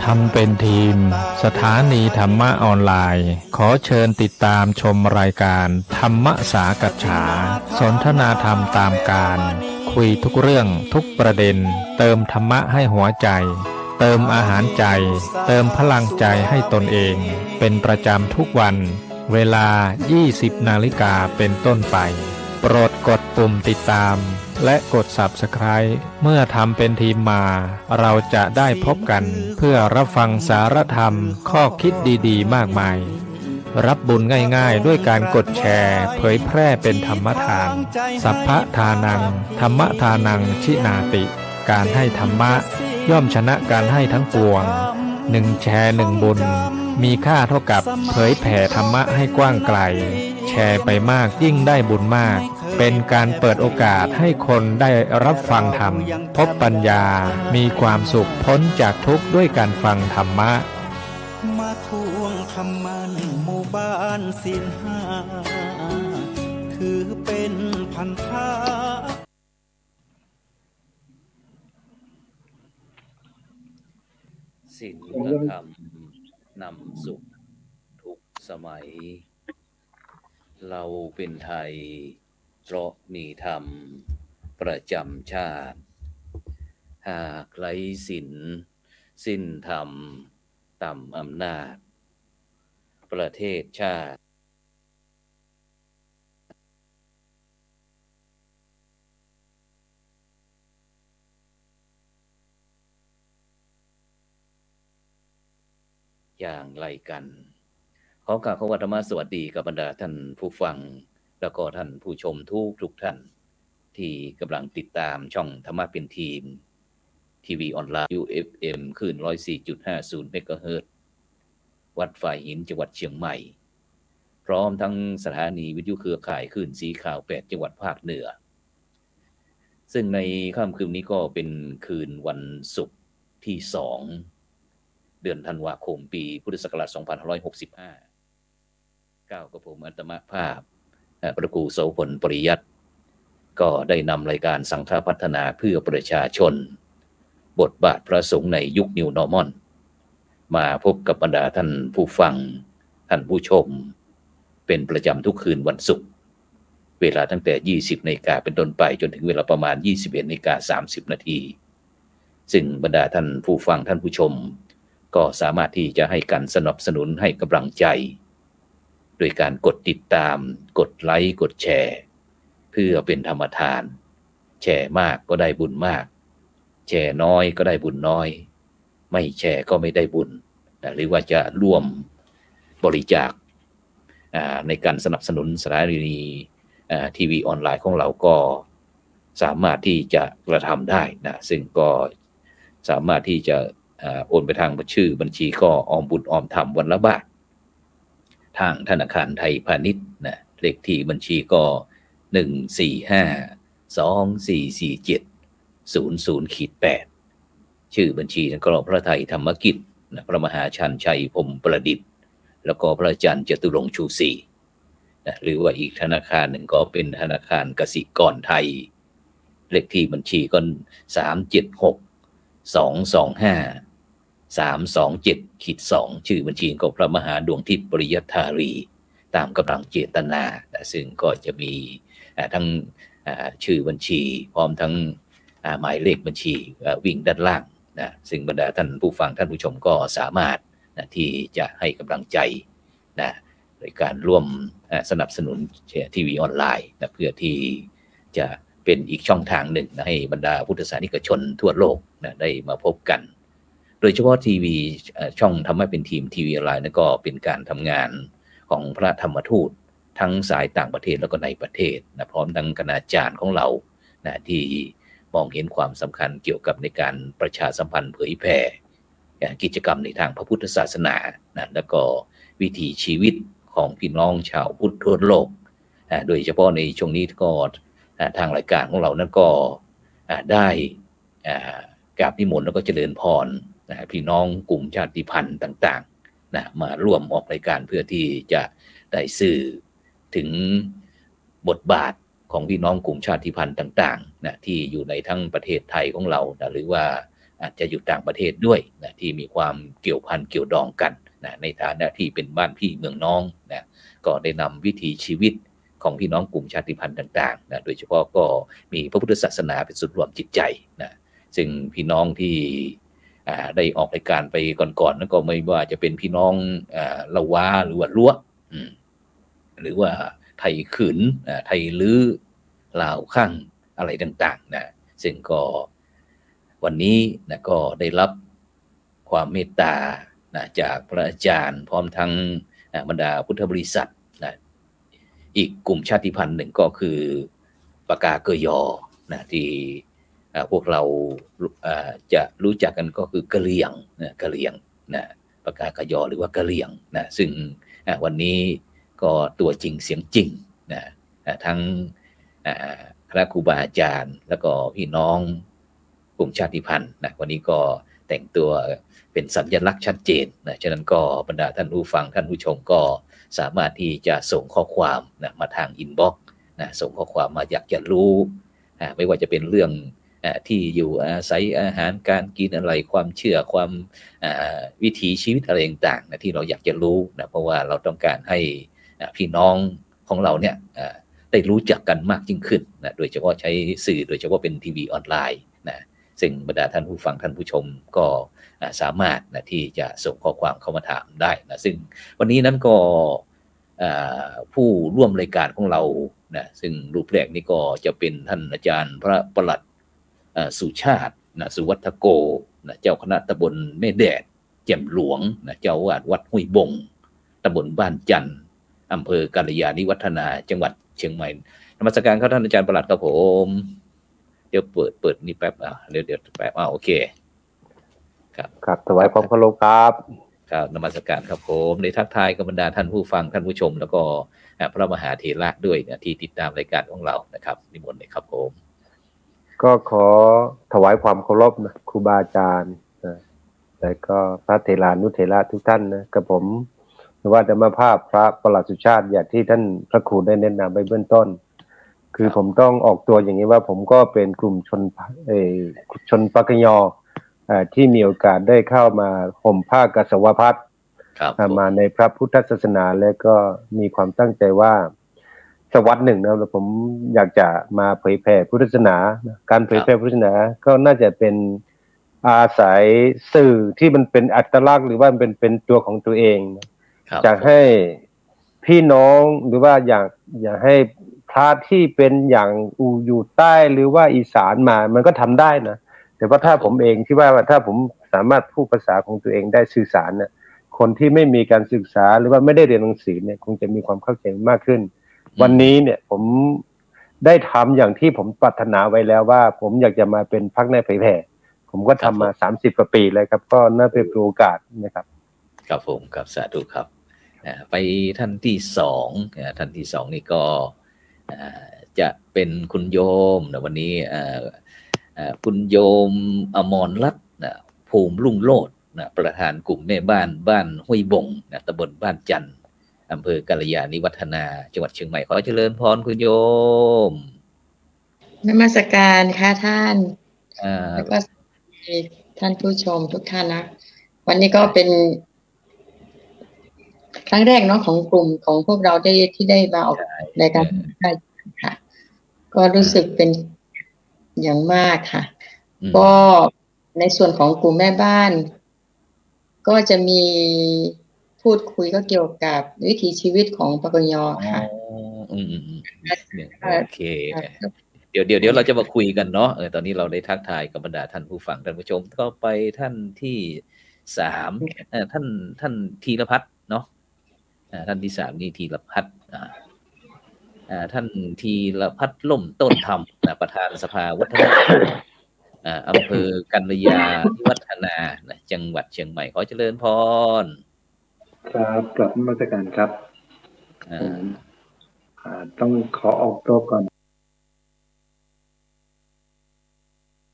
ทำเป็นทีมสถานีธรรมะออนไลน์ขอเชิญติดตามชมรายการธรรมสากัจฉาสนทนาธรรมตามการคุยทุกเรื่องทุกประเด็นเติมธรรมะให้หัวใจเติมอาหารใจเติมพลังใจให้ตนเองเป็นประจำทุกวันเวลา 20 นาฬิกาเป็นต้นไปโปรดกดปุ่มติดตามและกด Subscribe เมื่อทำเป็นทีมมาเราจะได้พบกันเพื่อรับฟังสารธรรมข้อคิดดีๆมากมายรับบุญง่ายๆด้วยการกดแชร์เผยแพร่เป็นธรรมทานสัพพะทานังธรรมทานังชินาติการให้ธรรมะย่อมชนะการให้ทั้งปวง1แชร์1บุญมีค่าเท่ากับเผยแผ่ธรรมะให้กว้างไกลแชร์ไปมากยิ่งได้บุญมากเป็นการเปิดโอกาสให้คนได้รับฟังธรรมพบปัญญามีความสุขพ้นจากทุกข์ด้วยการฟังธรรมะมาทวงคำมันหมู่บ้านศีลห้าถือเป็นพันธะศีลธรรมนำสุขทุกสมัยเราเป็นไทยเพราะมีธรรมประจำชาติหากไร้ศีลสิ้นธรรมต่ำอำนาจประเทศชาติอย่างไรกันขอกราบขวัตมาสวัสดีกับบรรดาท่านผู้ฟังแล้วก็ท่านผู้ชมทุกท่านที่กำลังติดตามช่องธรรมะเป็นทีมทีวีออนไลน์ UFM คลื่น 104.50 เมกะเฮิรตซ์วัดฝ่ายหินจังหวัดเชียงใหม่พร้อมทั้งสถานีวิทยุเครือข่ายคลื่นสีขาว8จังหวัดภาคเหนือซึ่งในค่ำคืนนี้ก็เป็นคืนวันศุกร์ที่2เดือนธันวาคมปีพุทธศักราช2565ก้าวกับผมอัตมภาพพระครูโสพลปริยัติก็ได้นำรายการสังฆพัฒนาเพื่อประชาชนบทบาทพระสงฆ์ในยุค New Normal มาพบกับบรรดาท่านผู้ฟังท่านผู้ชมเป็นประจำทุกคืนวันศุกร์เวลาตั้งแต่ 20 นาฬิกาเป็นต้นไปจนถึงเวลาประมาณ 21 นาฬิกา 30 นาทีซึ่งบรรดาท่านผู้ฟังท่านผู้ชมก็สามารถที่จะให้การสนับสนุนให้กำลังใจโดยการกดติดตามกดไลค์กดแชร์เพื่อเป็นธรรมทานแชร์มากก็ได้บุญมากแชร์น้อยก็ได้บุญน้อยไม่แชร์ก็ไม่ได้บุญหรือว่าจะร่วมบริจาคในการสนับสนุนสถานีทีวีออนไลน์ของเราก็สามารถที่จะกระทำได้นะซึ่งก็สามารถที่จะโอนไปทางชื่อบัญชีก็ออมบุญออมธรรมวันละบาททางธนาคารไทยพาณิชย์นะเลขที่บัญชีก็145244700-8ชื่อบัญชีกรมพระไทยธรรมกิจนะพระมหาชันชัยพรหมประดิษฐ์แล้วก็พระอาจารย์จตุรงค์ชูศรีนะหรือว่าอีกธนาคารหนึ่งก็เป็นธนาคารกสิกรไทยเลขที่บัญชีก็376-225-327-2ชื่อบัญชีของพระมหาดวงทิพย์ปริยัตถารีตามกำลังเจตนาซึ่งก็จะมีทั้งชื่อบัญชีพร้อมทั้งหมายเลขบัญชีวิ่งด้านล่างนะซึ่งบรรดาท่านผู้ฟังท่านผู้ชมก็สามารถที่จะให้กำลังใจนะโดยการร่วมสนับสนุนทีวีออนไลน์นะเพื่อที่จะเป็นอีกช่องทางหนึ่งนะให้บรรดาพุทธศาสนิกชนทั่วโลกนะได้มาพบกันโดยเฉพาะทีวีช่องธรรมะเป็นทีมทีวีออนไลน์นั่นก็เป็นการทำงานของพระธรรมทูตทั้งสายต่างประเทศแล้วก็ในประเทศนะพร้อมทั้งคณาจารย์ของเรานะที่มองเห็นความสำคัญเกี่ยวกับในการประชาสัมพันธ์เผยแผ่กิจกรรมในทางพระพุทธศาสนานะแล้วก็วิถีชีวิตของพี่น้องชาวพุทธทั่วโลกโดยเฉพาะในช่วงนี้ก็ทางรายการของเรานั้นก็ได้กราบนิมนต์แล้วก็เจริญพรพี่น้องกลุ่มชาติพันธุ์ต่างๆนะมาร่วมออกรายการเพื่อที่จะได้สื่อถึงบทบาทของพี่น้องกลุ่มชาติพันธุ์ต่างๆนะที่อยู่ในทั้งประเทศไทยของเรานะหรือว่า อาจจะอยู่ต่างประเทศด้วยนะที่มีความเกี่ยวพันเกี่ยวดองกันนะในฐานะที่เป็นบ้านพี่เมืองน้องนะก็ได้นำวิถีชีวิตของพี่น้องกลุ่มชาติพันธุ์ต่างๆนะโดยเฉพาะก็มีพระพุทธศาสนาเป็นศูนย์รวมจิตใจนะซึ่งพี่น้องที่ได้ออกรายการไปก่อนๆนั้นก็ไม่ว่าจะเป็นพี่น้องละวาหรือว่าล้วหรือว่าไทยขืนไทยลื้อลาวข้างอะไรต่างๆนะซึ่งก็วันนี้นะก็ได้รับความเมตตานะจากพระอาจารย์พร้อมทั้งบรรดาพุทธบริษัทนะอีกกลุ่มชาติพันธุ์หนึ่งก็คือปากาเกยอนะที่พวกเราจะรู้จักกันก็คือกะเหรี่ยงนะกะเหรี่ยงนะปากาเกยอหรือว่ากะเหรี่ยงนะซึ่งวันนี้ก็ตัวจริงเสียงจริงนะทั้งคณะครูบาอาจารย์แล้วก็พี่น้องกลุ่มชาติพันธุ์นะวันนี้ก็แต่งตัวเป็นสัญลักษณ์ชัดเจนนะฉะนั้นก็บรรดาท่านผู้ฟังท่านผู้ชมก็สามารถที่จะส่งข้อความนะมาทางอินบ็อกซ์นะส่งข้อความมาอยากจะรู้ไม่ว่าจะเป็นเรื่องที่อยู่อาศัยอาหารการกินอะไรความเชื่อความวิถีชีวิตอะไรต่างๆนะที่เราอยากจะรู้นะเพราะว่าเราต้องการให้พี่น้องของเราเนี่ยได้รู้จักกันมากยิ่งขึ้นนะโดยเฉพาะใช้สื่อโดยเฉพาะเป็นทีวีออนไลน์นะซึ่งบรรดาท่านผู้ฟังท่านผู้ชมก็สามารถนะที่จะส่งข้อความเข้ามาถามได้นะซึ่งวันนี้นั้นก็ผู้ร่วมรายการของเรานะซึ่งรูปแรกนี้ก็จะเป็นท่านอาจารย์พระประหลัดสุชาตินะสุวัฒโกนะเจ้าคณะตำบลแม่แดดแจ่มหลวงนะเจ้าวาดวัดห้วยบงตำบลบ้านจันทร์อำเภอกาฬยาณิวัฒนาจังหวัดเชียงใหม่นมัสการครับท่านอาจารย์ประหลัดครับผมเดี๋ยวเปิดนี่แป๊บเดี๋ยวแป๊บโอเคครับถวายความเคารพครับครับนมัสการครับผมในทักทายกับบรรดาท่านผู้ฟังท่านผู้ชมแล้วก็พระมหาเถระด้วยนะที่ติดตามรายการของเรานะครับนิมนต์เลยครับผมก็ขอถวายความเคารพนะครูบาอาจารย์แล้วก็พระเถรานุเถระทุกท่านนะกับผมหรือว่าธรรมภาพพระประหลัดสุชาติอย่างที่ท่านพระครูได้แนะนำไปเบื้องต้นคือผมต้องออกตัวอย่างนี้ว่าผมก็เป็นกลุ่มชนปากยอที่มีโอกาสได้เข้ามาห่มผ้ากสาวพัสมาในพระพุทธศาสนาและก็มีความตั้งใจว่าสวัสดิ์หนึ่งนะผมอยากจะมาเผยแผ่พุทธศาสนาการเผยแผ่พุทธศาสนาก็น่าจะเป็นอาศัยสื่อที่มันเป็นอัตลักษณ์หรือว่าเป็นตัวของตัวเองจะให้พี่น้องหรือว่าอยากให้พระที่เป็นอย่างอยู่ใต้หรือว่าอีสานมามันก็ทำได้นะแต่ว่าถ้าผมเองที่ว่าถ้าผมสามารถพูดภาษาของตัวเองได้สื่อสารเนี่ยคนที่ไม่มีการศึกษาหรือว่าไม่ได้เรียนหนังสือเนี่ยคงจะมีความเข้าใจมากขึ้นวันนี้เนี่ยผมได้ทำอย่างที่ผมปรารถนาไว้แล้วว่าผมอยากจะมาเป็นพรรคในเผยแผ่ผมก็ทำมา30 กว่าปีเลยครับก็น่าเป็นโอกาสนะครับครับผมครับสาธุครับไปท่านที่สองนี่ก็จะเป็นคุณโยมนะวันนี้คุณโยมอมรรัตน์ภูมิรุ่งโลดนะประธานกลุ่มแม่บ้านห้วยบงนะตำบลบ้านจันทร์อำเภอกาฬยาณิวัฒนาจังหวัดเชียงใหม่ขอเจริญพรคุณโยมนมัสการค่ะท่านแล้วก็ท่านผู้ชมทุกท่านนะวันนี้ก็เป็นครั้งแรกเนาะของกลุ่มของพวกเราที่ได้มาออกรายการค่ะก็รู้สึกเป็นอย่างมากค่ะก็ในส่วนของกลุ่มแม่บ้านก็จะมีพูดคุยก็เกี่ยวกับวิถีชีวิตของปกย.ค่ะโอเคเดี๋ยวเราจะมาคุยกันเนาะตอนนี้เราได้ทักทายกับบรรดาท่านผู้ฟังท่านผู้ชมก็ไปท่านที่3ท่านธีรพัฒน์เนาะท่านที่3นี่ธีรพัฒน์ท่านธีรพัฒน์ล่มต้นธรรมประธานสภาวัฒนธรรมอำเภอกัลยาณิวัฒนาจังหวัดเชียงใหม่ขอเจริญพรครับกลับมาสักการครับต้องขอออกตัวก่อน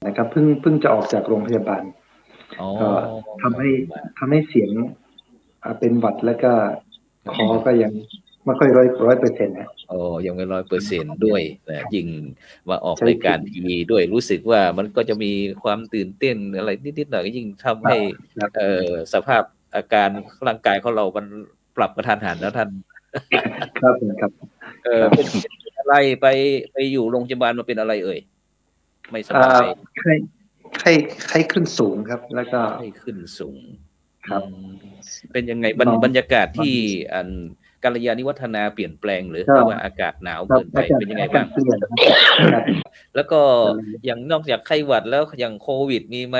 นะครับเพิ่งจะออกจากโรงพยาบาลก็ทำให้เสียงเป็นหวัดแล้วก็คอก็ยัง ไม่ค่อย100%นะ อ๋อยังไม่100%ด้วยนะยิ่งมาออก ใช่ รายการทีวีด้วยรู้สึกว่ามันก็จะมีความตื่นเต้นอะไรนิดๆหน่อยๆยิ่งทำให้ ครับ สภาพอาการร่างกายของเรามันปรับกระทันหันแล้วท่าน ครับผมครับครับ เป็นอะไรไปอยู่โรงพยาบาลมาเป็นอะไรเอ่ยไม่ส อ่า บาย ไข้ขึ้นสูงครับ แล้วก็ ให้ขึ้นสูง ครับ อืมเป็นยังไง นอน บรรยากาศที่กัลยาณิวัฒนาเปลี่ยนแปลงหรือ ครับ ว่าอากาศหนาว ครับ เกินไปเป็นยังไงบ้าง เปลี่ยนครับ แล้วก็อย่างนอกจากไข้หวัดแล้วอย่างโควิดมีไหม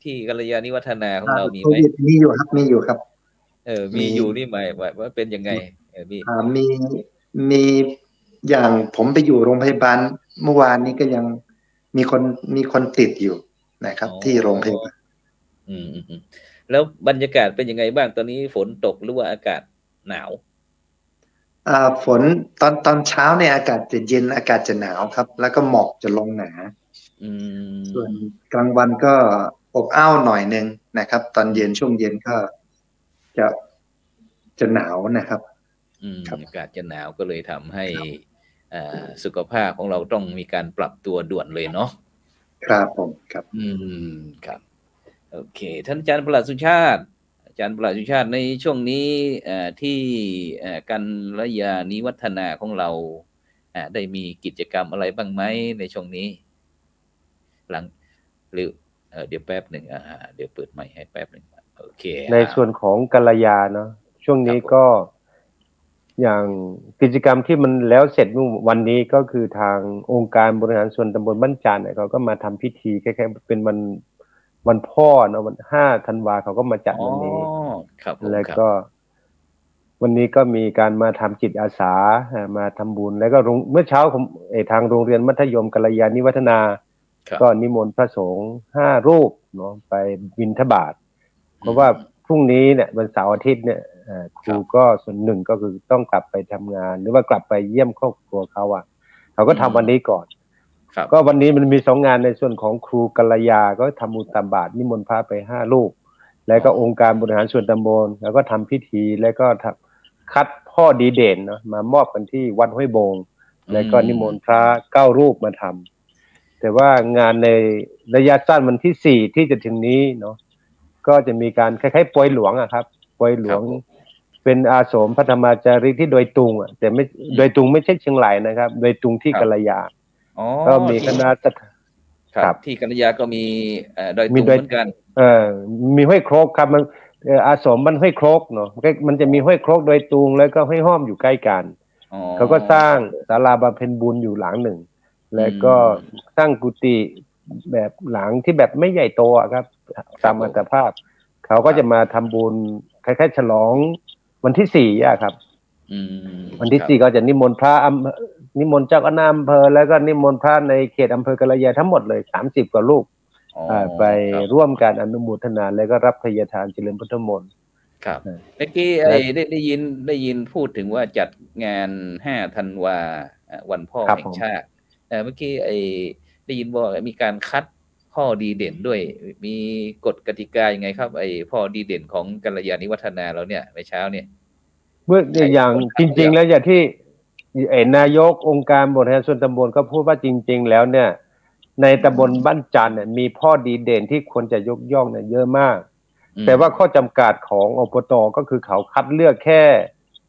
ที่กัลยาณิวัฒนาของเรามี โค ไหม วิดมีอยู่ครับมีอยู่ครับ มีอยู่นี่หมายว่าเป็นยังไงมี มีอย่างผมไปอยู่โรงพยาบาลเมื่อวานนี้ก็ยังมีคนติดอยู่นะครับ อ๋อ ที่โรงพยาบาล อืมแล้วบรรยากาศเป็นยังไงบ้างตอนนี้ฝนตกหรือว่าอากาศหนาว ฝนตอนเช้าเนี่ยอากาศจะเย็นอากาศจะหนาวครับ แล้วก็หมอกจะลงหนา อืม ส่วนกลางวันก็อบอ้าวหน่อยนึงนะครับ ตอนเย็นช่วงเย็นก็จะหนาวนะครับ ครับ อากาศจะหนาวก็เลยทำให้สุขภาพของเราต้องมีการปรับตัวด่วนเลยเนาะ ครับผมครับ ครับโอเคท่านอาจารย์ประหลัดสุชาติในช่วงนี้ที่กัลยาณิวัฒนาของเราได้มีกิจกรรมอะไรบ้างไหมในช่วงนี้หลังหรือเดี๋ยวแป๊บหนึ่งเดี๋ยวเปิดไมค์ให้แป๊บหนึ่งโอเค ในส่วนของกัลยาเนาะช่วงนี้ก็อย่างกิจกรรมที่มันแล้วเสร็จเมื่อวันนี้ก็คือทางองค์การบริหารส่วนตำบลบ้านจันทร์เนี่ยเขาก็มาทำพิธีคล้ายๆเป็นวันพ่อเนาะวัน5 ธันวาเขาก็มาจัดวันนี้ ครับผม แล้วก็วันนี้ก็มีการมาทำจิตอาสามาทำบุญแล้วก็เมื่อเช้าผมทางโรงเรียนมัธยมกัลยาณิวัฒนา ครับ ก็นิมนต์พระสงฆ์5 รูปเนาะไปบิณฑบาตเพราะว่าพรุ่งนี้เนี่ยวันเสาร์อาทิตย์เนี่ยครูก็ส่วนหนึ่งก็คือต้องกลับไปทำงาน หรือว่ากลับไปเยี่ยมครอบครัวเขาเขาก็ทำวันนี้ก่อน ครับ ก็วันนี้มันมี2 งานในส่วนของครูกัลยาก็ทำบุญตักบาตรนิมนต์พระไป5 รูปแล้วก็องค์การบริหารส่วนตำบลแล้วก็ทำพิธีแล้วก็คัดพ่อดีเด่นเนาะมามอบกันที่วัดห้วยโบงแล้วก็นิมนต์พระ9 รูปมาทำแต่ว่างานในระยะสั้นวันที่4ที่จะถึงนี้เนาะก็จะมีการคล้ายๆปวยหลวงครับปวยหลวงเป็นอาสมพระธรรมจารีที่โดยตุงแต่ไม่โดยตุงไม่ใช่เชียงรายนะครับโดยตุงที่กัลยาก็มีคณะครับที่กัลยาก็มีดอยตุงเหมือนกันมีห้วยโครกครับมันอาสมมันห้วยโครกเนาะมันจะมีห้วยโครกโดยตุงแล้วก็ห้วยห้อมอยู่ใกล้กันเขาก็สร้างศาลาบำเพ็ญบุญอยู่หลังหนึ่งแล้วก็สร้างกุฏิแบบหลังที่แบบไม่ใหญ่โตครับตามอัตภาพเขาก็จะมาทำบุญคล้ายๆฉลองวันที่4ครับวันที่4ก็จะนิมนต์พระนิมนต์เจ้าคณะอำเภอแล้วก็นิมนต์พระในเขตอำเภอกัลยาทั้งหมดเลย30 กว่ารูปไปร่วมการอนุโมทนาแล้วก็รับทายทานเจริญพุทธมนต์ครับเมื่อกี้ได้ยินพูดถึงว่าจัดงาน5 ธันวาวันพ่อแห่งชาติเมื่อกี้ได้ยินว่ามีการคัดพ่อดีเด่นด้วยมีกฎกติกายังไงครับพ่อดีเด่นของกัลยาณิวัฒนาเราเนี่ยเมื่อเช้าเนี่ยเมื่ออย่างจริงๆแล้วอย่างที่นายกองค์การบริหารส่วนตำบลก็พูดว่าจริงๆแล้วเนี่ยในตำบลบ้านจันทร์เนี่ยมีพ่อดีเด่นที่ควรจะยกย่องเนี่ยเยอะมากแต่ว่าข้อจำกัดของอบต.ก็คือเขาคัดเลือกแค่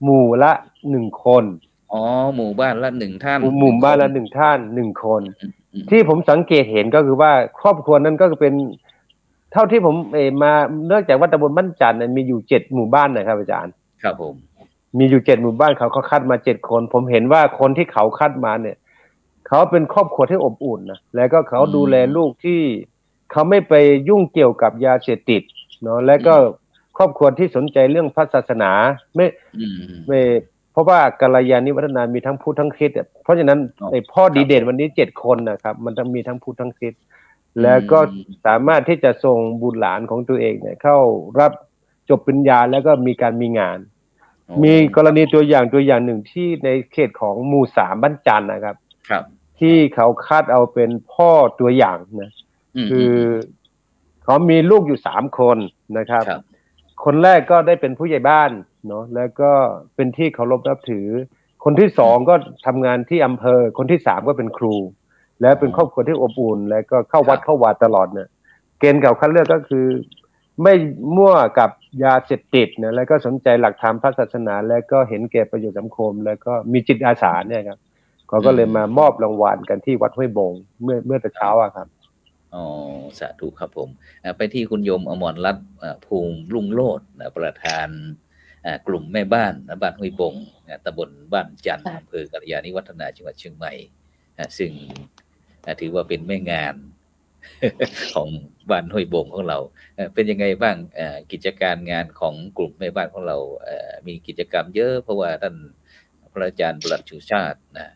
หมู่ละ1 คนหมู่บ้านละ1 ท่านหมู่บ้านละ1 ท่าน1 คนที่ผมสังเกตเห็นก็คือว่าครอบครัวนั้นก็เป็นเท่าที่ผมมาเนื่องจากว่าตำบลบ้านจันทร์เนี่ยมีอยู่7 หมู่บ้านนะครับอาจารย์ครับผมมีอยู่7 หมู่บ้านเขาคัดมา7 คนผมเห็นว่าคนที่เขาคัดมาเนี่ยเขาเป็นครอบครัวที่อบอุ่นนะแล้วก็เขาดูแลลูกที่เขาไม่ไปยุ่งเกี่ยวกับยาเสพติดเนาะแล้วก็ครอบครัวที่สนใจเรื่องพระศาสนาไม่เพราะว่ากัลยาณิวัฒนามีทั้งพุทธทั้งคริสต์เพราะฉะนั้นพ่อดีเด่นวันนี้7 คนนะครับมันต้องมีทั้งพุทธทั้งคริสต์แล้วก็สามารถที่จะส่งบุตรหลานของตัวเองเนี่ยเข้ารับจบปริญญาแล้วก็มีการมีงานมีกรณีตัวอย่างหนึ่งที่ในเขตของหมู่3บ้านจันทร์นะครับที่เขาคัดเอาเป็นพ่อตัวอย่างนะคือเขามีลูกอยู่3 คนนะครับคนแรกก็ได้เป็นผู้ใหญ่บ้าน เนาะแล้วก็เป็นที่เคารพนับถือคนที่สองก็ทำงานที่อำเภอคนที่สามก็เป็นครู แล้วเป็นครอบครัวที่อบอุ่นแล้วก็เข้าวัดเข้าวาตลอดเนี่ยเกณฑ์เขาคัดเลือกก็คือไม่มั่วกับยาเสพติดนะแล้วก็สนใจหลักธรรมพระศาสนาแล้วก็เห็นแก่ประโยชน์สังคมแล้วก็มีจิตอาสาเนี่ยครับเขาก็เลยมามอบรางวัลกันที่วัดห้วยบงเมื่อแต่เช้าอะครับอ๋อสาธุครับผมไปที่คุณโยมอมรรัตน์ภูมิรุ่งโรจน์ประธานกลุ่มแม่บ้านบ้านห้วยบงตำบลบ้านจันทร์อำเภอกัลยาณิวัฒนาจังหวัดเชียงใหม่ซึ่งถือว่าเป็นแม่งาน ของบ้านห้วยบงของเราเป็นยังไงบ้างกิจการงานของกลุ่มแม่บ้านของเรามีกิจกรรมเยอะเพราะว่าท่านพระอาจารย์ประหลัดชูชาตินะ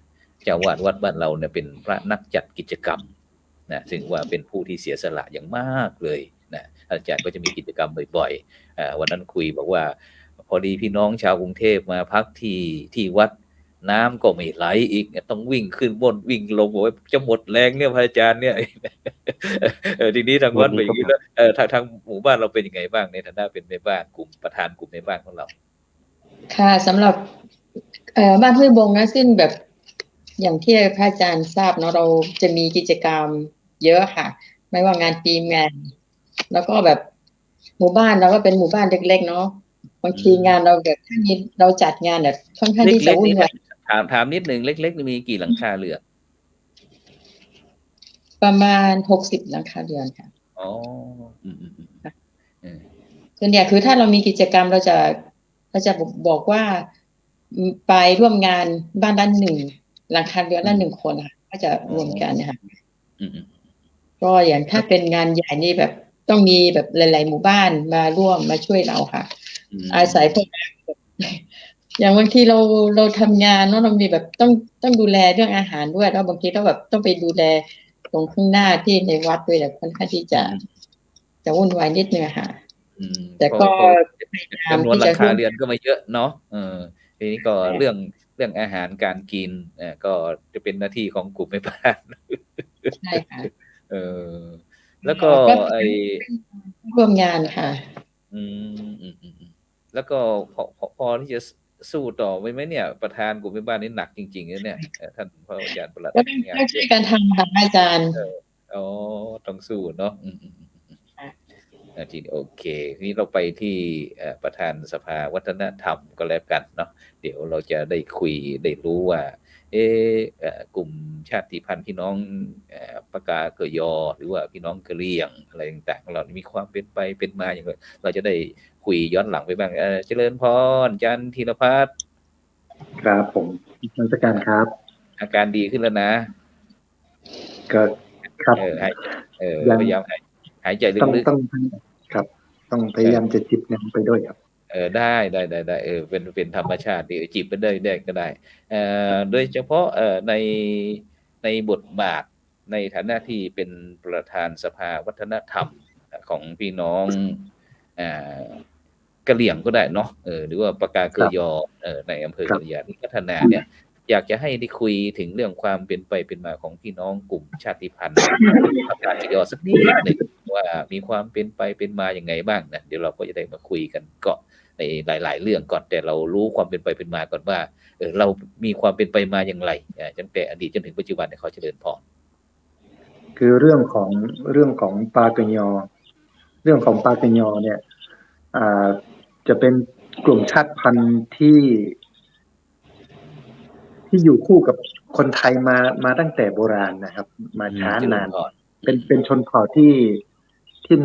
เจ้าวาดวัดบ้านเราเนี่ยเป็นพระนักจัดกิจกรรมนะซึ่งว่าเป็นผู้ที่เสียสละอย่างมากเลยนะอาจารย์ก็จะมีกิจกรรมบ่อยๆวันนั้นคุยบอกว่าพอดีพี่น้องชาวกรุงเทพมาพักที่วัดน้ำก็ไม่ไหลอีกต้องวิ่งขึ้นบนวิ่งลงบอกว่าจะหมดแรงเนี่ยพระอาจารย์เนี่ย ทีนี้ทางวัดเป็นอย่างนี้แล้วทางหมู่บ้านเราเป็นยังไงบ้างในฐานะเป็นแม่บ้านกลุ่มประธานกลุ่มแม่บ้านของเราค่ะสำหรับบ้านห้วยบงนะซึ่งแบบอย่างที่พระอาจารย์ทราบเนาะเราจะมีกิจกรรมเยอะค่ะไม่ว่างานปีงานแล้วก็แบบหมู่บ้านเราก็เป็นหมู่บ้านเล็กๆเนาะบางทีงานเราแบบถ้ามีเราจัดงานแบบค่อนข้างที่จะวุ่นวายถามนิดนึงเล็กๆมีกี่หลังคาเรือนประมาณ60 หลังคาเรือนค่ะอ๋อส่วนใหญ่คือถ้าเรามีกิจกรรมเราจะบอกว่าไปร่วมงานบ้านละ1 หลังคาเรือนละ1 คนค่ะก็จะรวมกันนะคะก็อย่างถ้าเป็นงานใหญ่นี่แบบต้องมีแบบหลายๆหมู่บ้านมาร่วมมาช่วยเราค่ะอาศัยพวกอย่างบางทีเราทำงานเนาะเรามีแบบต้องดูแลเรื่องอาหารด้วยแล้วบางทีต้องแบบต้องไปดูแลตรงข้างหน้าที่ในวัดด้วยแต่ค่อนข้างที่จะวุ่นวายนิดนึงค่ะแต่ก็จำนวนหลังคาเรือนก็ไม่เยอะเนาะทีนี้ก็เรื่องอาหารการกินก็จะเป็นหน้าที่ของกลุ่มแม่บ้านใช่ค่ะแล้วก็ร่วมงานค่ะแล้วก็พอที่จะสู้ต่อไหมเนี่ยประธานกลุ่มแม่บ้านนี่หนักจริงๆนะเนี่ยท่านพระอาจารย์ประหลัดก็ต้องช่วยกันทำค่ะอาจารย์ต้องสู้เนาะทีโอเคนี่เราไปที่ประธานสภาวัฒนธรรมก็แล้วกันเนาะเดี๋ยวเราจะได้คุยได้รู้ว่ากลุ่มชาติพันธุ์พี่น้องปากาเกยอหรือว่าพี่น้องกะเหรี่ยงอะไรต่างๆของเรามีความเป็นไปเป็นมาอย่างไรเราจะได้คุยย้อนหลังไปบ้างเจริญพรจันธีรพัฒน์ครับผมนักวิชาการครับอาการดีขึ้นแล้วนะก็ครับพยายามหายใจลึกๆต้องครับต้องพยายามจะจิบน้ำไปด้วยครับได้เป็นธรรมชาติดีจิบไปได้ก็ได้โดยเฉพาะในบทบาทในฐานะที่เป็นประธานสภาวัฒนธรรมของพี่น้องกะเหรี่ยงก็ได้เนาะหรือว่าปากาเกยอในอำเภอกัลยาณิวัฒนาเนี่ยอยากจะให้ได้คุยถึงเรื่องความเป็นไปเป็นมาของพี่น้องกลุ่มชาติพันธุ์ปากาเกยอสักนิดหนึ่งว่ามีความเป็นไปเป็นมาอย่างไงบ้างนะเดี๋ยวเราก็จะได้มาคุยกันก็ในหลายๆเรื่องก่อนแต่เรารู้ความเป็นไปเป็นมาก่อนว่าเรามีความเป็นไปมาอย่างไรตั้งแต่อดีตจนถึงปัจจุบันเนี่ยเขาเจริญพรคือเรื่องของปากะยอเนี่ยจะเป็นกลุ่มชาติพันธุ์ที่อยู่คู่กับคนไทยมาตั้งแต่โบราณนะครับมาช้านานเป็นชนเผ่าที่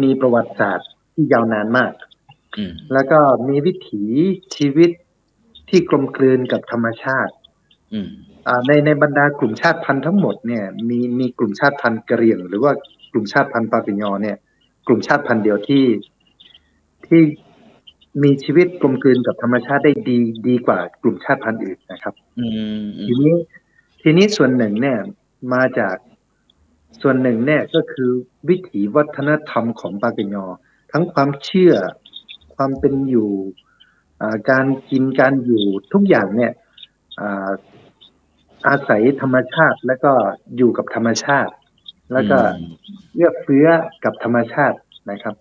มีประวัติศาสตร์ที่ยาวนานมากแล้วก็มีวิถีชีวิตที่กลมกลืนกับธรรมชาติในบรรดากลุ่มชาติพันธุ์ทั้งหมดเนี่ยมีกลุ่มชาติพันธุ์กะเหรี่ยงหรือว่ากลุ่มชาติพันธุ์ปากะยอเนี่ยกลุ่มชาติพันธุ์เดียวที่มีชีวิตกลมกลืนกับธรรมชาติได้ดีกว่ากลุ่มชาติพันธุ์อื่นนะครับทีนี้ส่วนหนึ่งเนี่ยมาจากส่วนหนึ่งเนี่ยก็คือวิถีวัฒนธรรมของปากะยอทั้งความเชื่อความเป็นอยู่การกินการอยู่ทุกอย่างเนี่ยอาศัยธรรมชาติแล้วก็อยู่กับธรรมชาติแล้วก็เอื้อเฟื้อกับธรรมชาตินะครับ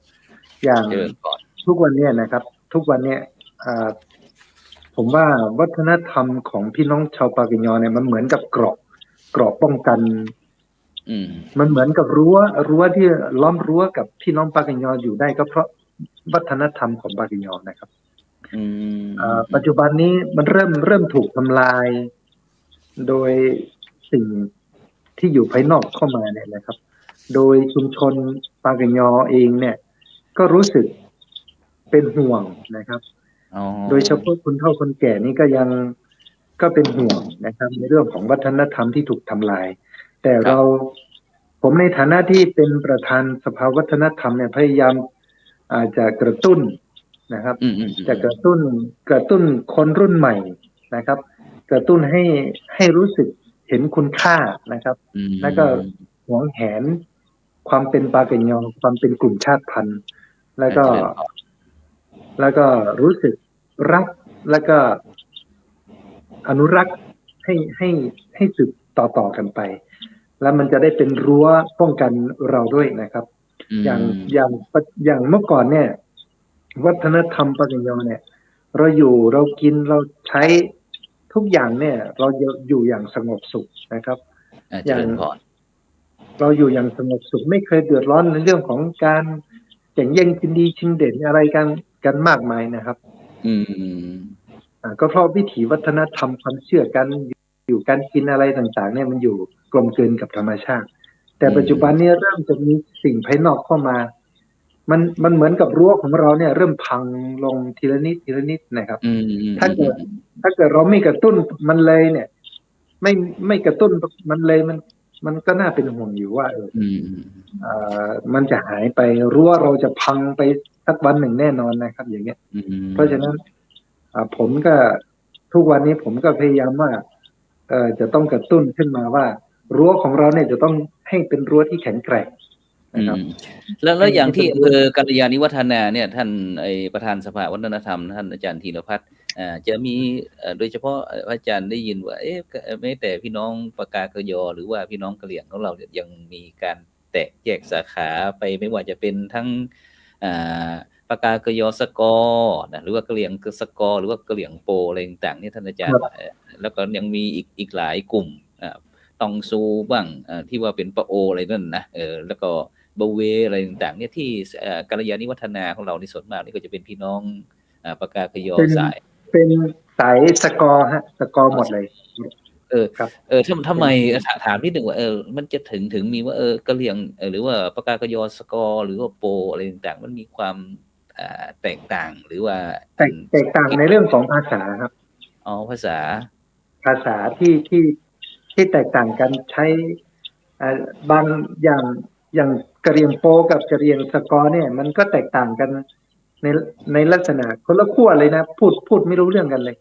อย่างทุกวันนี้นะครับทุกวันนี้ ผมว่าวัฒนธรรมของพี่น้องชาวปากยอเนี่ยมันเหมือนกับเกราะป้องกัน มันเหมือนกับรั้วที่ล้อมรั้วกับพี่น้องปากยออยู่ได้ก็เพราะวัฒนธรรมของปากยอนะครับปัจจุบันนี้มันเริ่มถูกทำลายโดยสิ่งที่อยู่ภายนอกเข้ามาเนี่ยนะครับ โดยชุมชนปากยอเองเนี่ยก็รู้สึกเป็นห่วงนะครับโดยเฉพาะคนเฒ่าคนแก่นี่ก็เป็นห่วงนะครับในเรื่องของวัฒนธรรมที่ถูกทำลายแต่ผมในฐานะที่เป็นประธานสภาวัฒนธรรมเนี่ยพยายามจะกระตุ้นนะครับจะกระตุ้นคนรุ่นใหม่นะครับกระตุ้นให้รู้สึกเห็นคุณค่านะครับแล้วก็หวงแหนความเป็นปากยอความเป็นกลุ่มชาติพันธุ์แล้วก็รู้สึกรักแล้วก็อนุรักษ์ให้สืบต่อกันไปแล้วมันจะได้เป็นรั้วป้องกันเราด้วยนะครับอย่างเมื่อก่อนเนี่ยวัฒนธรรมปากยอเนี่ยเรากินเราใช้ทุกอย่างเนี่ยเราอยู่อย่างสงบสุขนะครับอย่างเราอยู่อย่างสงบสุขไม่เคยเดือดร้อนในเรื่องของการแข่งแย่งชิงดีชิงเด่นอะไรกันมากมายนะครับก็เพราะวิถีวัฒนธรรมความเชื่อกันอยู่การกินอะไรต่างๆเนี่ยมันอยู่กลมกลืนกับธรรมชาติแต่ปัจจุบันนี้เริ่มจะมีสิ่งภายนอกเข้ามามันเหมือนกับรั้วของเราเนี่ยเริ่มพังลงทีละนิดนะครับถ้าเกิดเราไม่กระตุ้นมันเลยเนี่ยไม่กระตุ้นมันเลยมันก็น่าเป็นห่วงอยู่ว่ามันจะหายไปรั้วเราจะพังไปสักวันหนึ่งแน่นอนนะครับอย่างเงี้ยเพราะฉะนั้นผมก็ทุกวันนี้ผมก็พยายามว่าจะต้องกระตุ้นขึ้นมาว่ารั้วของเราเนี่ยจะต้องให้เป็นรั้วที่แข็งแกร่งนะครับแล้วอย่างที่กัลยาณิวัฒนาเนี่ยท่านประธานสภาวัฒนธรรมท่านอาจารย์ธีรพัฒน์จะมีโดยเฉพาะอาจารย์ได้ยินว่าแม้แต่พี่น้องปากากยอหรือว่าพี่น้องกะเหรี่ยงของเรายังมีการแตกแยกสาขาไปไม่ว่าจะเป็นทั้งปากากยอสกอนะหรือว่ากะเหรี่ยงสกอหรือว่ากะเหรี่ยงโปอะไรต่างๆนี่ท่านอาจารย์แล้วก็ยังมีอีกหลายกลุ่มตองซูบ้างที่ว่าเป็นปะโออะไรนั่นนะแล้วก็บเวอะไรต่างๆเนี่ยที่กัลยาณิวัฒนาของเราในส่วนมากนี่ก็จะเป็นพี่น้องปากากยอเป็นสายสกอฮะสกอหมดเลยครับทำไมถามนิดหนึ่งว่ามันจะถึงมีว่ากะเหรี่ยงหรือว่าปากากยอสกอหรือว่าโปอะไรต่างๆมันมีความแตกต่างหรือว่าแตกต่างในเรื่องของภาษาครับภาษาที่แตกต่างกันใช้บางอย่างกะเหรี่ยงโปกับกะเหรี่ยงสกอเนี่ยมันก็แตกต่างกันในลักษณะคนละขั้วเลยนะพูดไม่รู้เรื่องกันเลย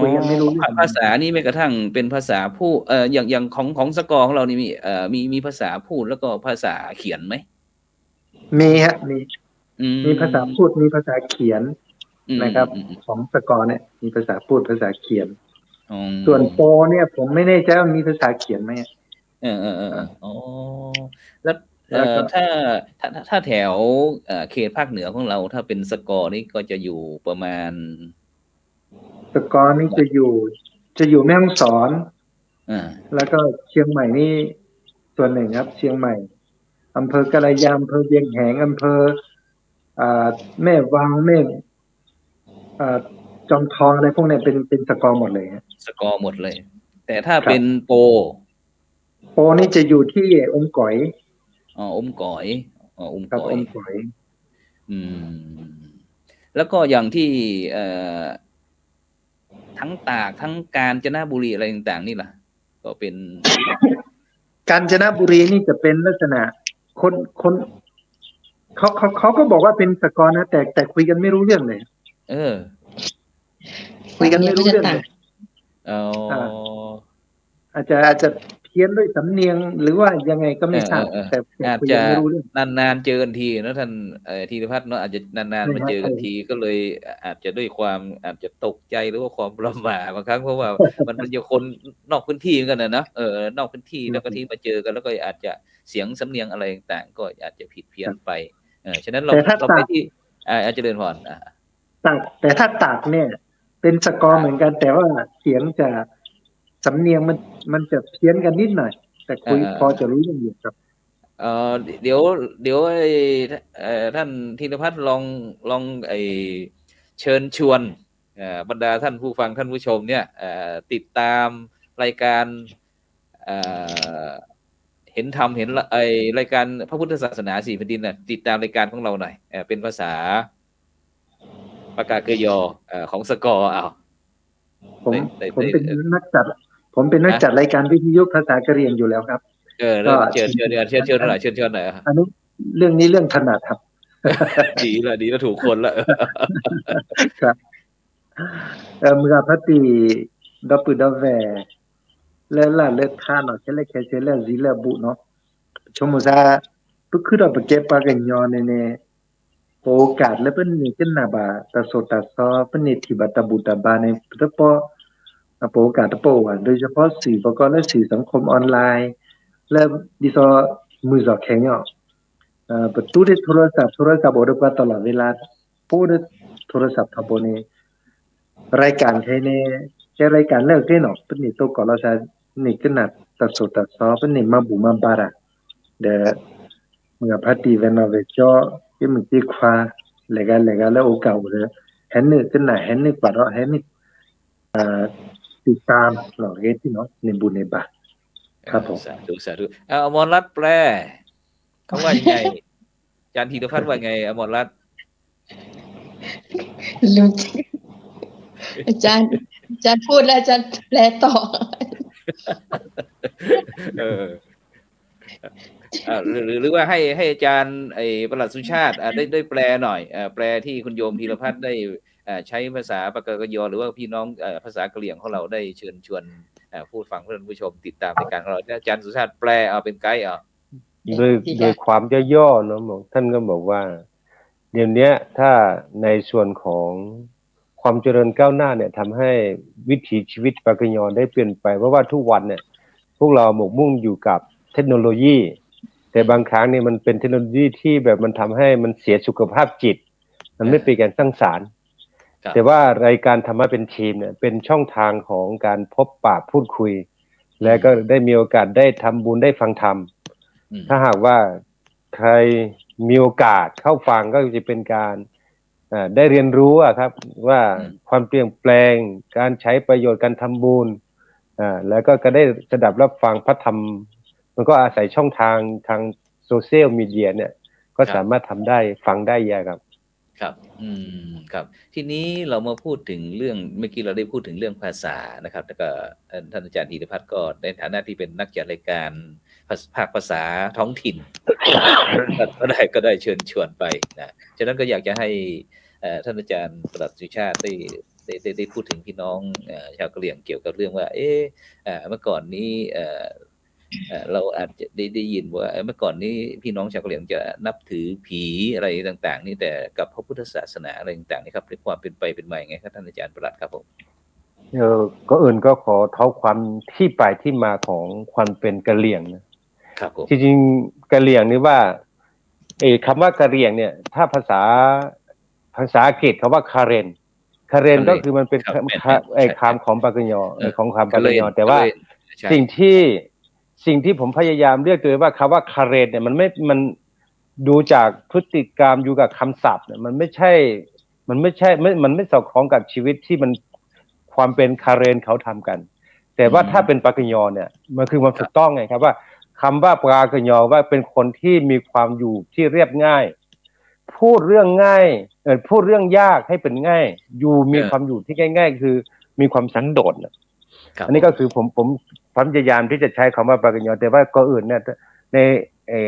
คุยกันไม่รู้เรื่องภาษานี่แม้กระทั่งเป็นภาษาพูดอย่างของสกอของเรานี่มีภาษาพูดแล้วก็ภาษาเขียนไหมมีฮะมีภาษาพูดมีภาษาเขียนนะครับของสกอเนี่ยมีภาษาพูดภาษาเขียนส่วนโปเนี่ยผมไม่แน่ใจว่ามีภาษาเขียนไหมแล้วถ้าแถวเขตภาคเหนือของเราถ้าเป็นสกอนี่ก็จะอยู่ประมาณสกอนี่จะอยู่แม่ฮ่องสอนแล้วก็เชียงใหม่นี่ส่วนหนึ่งครับเชียงใหม่อำเภอกะระยาอำเภอเวียงแหงอำเภอแม่วางแม่จอมทองอะไรพวกนี้เป็นสกอหมดเลยสกอหมดเลยแต่ถ้าเป็นโปนี่จะอยู่ที่อมก๋อยอมก๋อยแล้วก็อย่างที่ทั้งตากทั้งกาญจนบุรีอะไรต่างๆนี่ล่ะก็เป็นกาญจนบุรีนี่จะเป็นลักษณะคนเขาก็บอกว่าเป็นสกอนะแต่คุยกันไม่รู้เรื่องเลยคุยกันไม่รู้เรื่องเลยอาจจะเพี้ยนด้วยสำเนียงหรือว่ายังไงก็ไม่ทราบแต่อาจจะนานๆเจอกันทีนะท่านธีรพัฒน์เนาะอาจจะนานๆมาเจอกันทีก็เลยอาจจะด้วยความอาจจะตกใจหรือว่าความประหม่าบางครั้งเพราะว่ามันจะคนนอกพื้นที่กันนะนอกพื้นที่แล้วก็ที่มาเจอกันแล้วก็อาจจะเสียงสำเนียงอะไรต่างๆก็อาจจะผิดเพี้ยนไปฉะนั้นเราไปที่อาจจะเดินผ่อนแต่ถ้าตากเนี่ย เป็นสกอร์เหมือนกัน แต่ว่าเสียงจะสำเนียงมันจะเพี้ยนกันนิดหน่อย แต่คุยพอจะรู้เรื่องอยู่ครับ เอ่อเดี๋ยวท่านธีรพัฒน์ลองเชิญชวนบรรดาท่านผู้ฟังท่านผู้ชมเนี่ยติดตามรายการเห็นธรรมเห็นรายการพระพุทธศาสนา4 แผ่นดินน่ะติดตามรายการของเราหน่อยเป็นภาษาปากกาเกยอของสกอร์ผมเป็นนักจัดรายการวิทยุภาษากะเหรี่ยงอยู่แล้วครับก็เชิญหน่อยเชิญหน่อยอันนี้เรื่องถนัดครับดีแล้วถูกคนละครับเมื่อพัติดอปดอแวและล่ะเลือดท่าเนาะแค่แล้วสิแล้วบุเนาะชมซาปึ๊กคือดอกเก็บปากันยอเนี่ยโอกาสและเปิ้นนี่ขึ้นนาบาตะโสตะซอเปิ้นนี่ที่บัตบุตบาในตะปอโอกาสตะปอโดยเฉพาะสื่อประกอบและสื่อสังคมออนไลน์และดิซอมือจอแข็งเนาะประตูที่โทรศัพท์ออกมาตลอดเวลาพูดโทรศัพท์ทับนี่รายการใครเนี่ยแค่รายการเลิกได้เนาะเปิ้นนี่โตก่อนเราจะนี่ขึ้นนาตะโสตะซอเปิ้นนี่มาบุมาบาระเดเมื่อพัติเวนอเวจอที่มึงที่ควาเlegaแล้วโอกาสเลยเห็นนี่ขึ้นน่ะเห็นนี่ปะเนาะเห็นนี่ติดตามเนาะเฮ็ดที่เนาะในบุญในบาปครับผมสาธุอมรรัตน์แปลเขาว่ายังไงอาจารย์ธีรพัฒน์ว่าไงอมรรัตน์ลุงอาจารย์พูดแล้วอาจารย์แปลต่อหรือว่าให้อาจารย์ประหลัดสุชาติได้แปลหน่อยแปลที่คุณโยมธีรพัฒน์ได้ใช้ภาษาปากกยอหรือว่าพี่น้องภาษากะเหรี่ยงของเราได้เชิญชวนผู้ฟังท่านผู้ชมติดตามรายการของเราอาจารย์สุชาติแปลเป็นไกด์โดยความย่อๆเนาะท่านก็บอกว่าเดี๋ยวนี้ถ้าในส่วนของความเจริญก้าวหน้าเนี่ยทำให้วิถีชีวิตปากกยอได้เปลี่ยนไปเพราะว่าทุกวันเนี่ยพวกเราหมกมุ่งอยู่กับเทคโนโลยีแต่บางครั้งเนี่ยมันเป็นเทคโนโลยีที่แบบมันทำให้มันเสียสุขภาพจิตมันไม่เป็นการสร้างสรรค์แต่ว่ารายการธรรมะเป็นทีมเนี่ยเป็นช่องทางของการพบปะพูดคุยและก็ได้มีโอกาสได้ทำบุญได้ฟังธรรมถ้าหากว่าใครมีโอกาสเข้าฟังก็จะเป็นการได้เรียนรู้ครับว่าความเปลี่ยนแปลงการใช้ประโยชน์การทำบุญแล้วก็ได้สดับรับฟังพระธรรมมันก็อาศัยช่องทางโซเชียลมีเดียเนี่ยก็สามารถทำได้ฟังได้ครับครับทีนี้เรามาพูดถึงเรื่องเมื่อกี้เราได้พูดถึงเรื่องภาษานะครับแล้วก็ท่านอาจารย์ธีรพัฒน์ก็ในฐานะที่เป็นนักจัดรายการภาคภาษาท้องถิ่น ก็ได้เชิญชวนไปนะฉะนั้นก็อยากจะให้ท่านอาจารย์ประหลัดสุชาติได้พูดถึงพี่น้องชาวกะเหรี่ยงเกี่ยวกับเรื่องว่าเมื่อก่อนนี้เราอาจจะได้ยินว่าเมื่อก่อนนี้พี่น้องชาวกะเหรี่ยงจะนับถือผีอะไรต่างๆนี่แต่กับพระพุทธศาสนาอะไรต่างๆนี่ครับความเป็นไปเป็นมาอย่างไงครับท่านอาจารย์ประหลัดครับผมก็อื่นก็ขอเท้าความที่ไปที่มาของความเป็นกะเหรี่ยงนะครับจริงๆกะเหรี่ยงนี่ว่าคำว่ากะเหรี่ยงเนี่ยถ้าภาษาอังกฤษคำว่าคาเรนก็คือมันเป็นคำของปากกยอของคำปากกยอแต่ว่าสิ่งที่ผมพยายามเรียกตัวว่าคำว่าคาเรนเนี่ยมันดูจากพฤติกรรมอยู่กับคำศัพท์เนี่ยมันไม่สอดคล้องกับชีวิตที่มันความเป็นคาเรนเขาทำกันแต่ว่าถ้าเป็นปากกยอเนี่ยมันคือมันถูกต้องไงครับว่าคำว่าปากกยอว่าเป็นคนที่มีความอยู่ที่เรียบง่ายพูดเรื่องง่ายพูดเรื่องยากให้เป็นง่ายมีความอยู่ที่ง่ายๆคือมีความสันโดษอันนี้ก็คือผมพยายามที่จะใช้คำว่าปากกยอแต่ว่าก็อื่นเนี่ย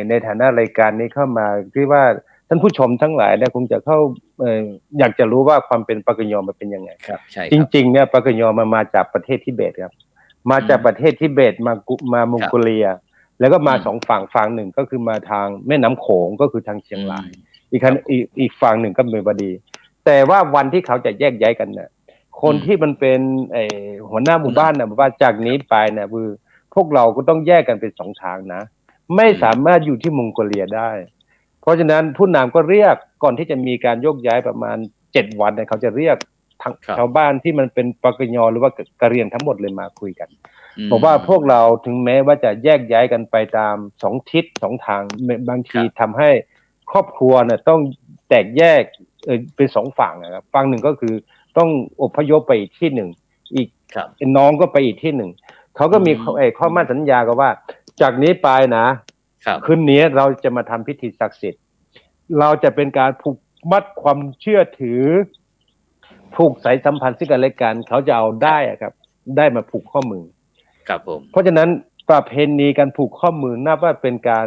ในฐานะรายการนี้เข้ามาที่ว่าท่านผู้ชมทั้งหลายเนี่ยคงจะเข้าอยากจะรู้ว่าความเป็นปากกยอมันเป็นยังไงจริงๆเนี่ยปากกยอมาจากประเทศทิเบตครับมาจากประเทศทิเบตมามองโกเลียแล้วก็มาสองฝั่งหนึ่งก็คือมาทางแม่น้ำโขงก็คือทางเชียงรายอีกฝั่งหนึ่งก็เป็นบดีแต่ว่าวันที่เขาจะแยกย้ายกันเนี่ยคนที่มันเป็นหัวหน้าหมู่บ้านนะว่าจากนี้ไปเนี่ยคือพวกเราก็ต้องแยกกันเป็น2ทางนะไม่สามารถอยู่ที่มองโกเลียได้เพราะฉะนั้นผู้นำก็เรียกก่อนที่จะมีการโยกย้ายประมาณ7วันเนี่ยเขาจะเรียก ทั้ง ครับ ชาวบ้านที่มันเป็นปากยอหรือว่ากะเหรี่ยงทั้งหมดเลยมาคุยกัน ม บอกว่าพวกเราถึงแม้ว่าจะแยกย้ายกันไปตามสองทิศสองทางบางที ครับ ทำให้ครอบครัวเนี่ยต้องแตกแยกเป็นสองฝั่งนะครับฝั่งหนึ่งก็คือต้องอพยพไปอีกที่หนึ่งอีก ครับ น้องก็ไปอีกที่หนึ่งเขาก็มี ข้อมั่นสัญญากันว่า จากนี้ไปนะครับ คืนนี้เราจะมาทำพิธีศักดิ์สิทธิ์เราจะเป็นการผูกมัดความเชื่อถือผูกสายสัมพันธ์ซึ่งกันและกันเขาจะเอาได้อะครับได้มาผูกข้อมือ ครับผม เพราะฉะนั้นประเพณีการผูกข้อมือนับว่าเป็นการ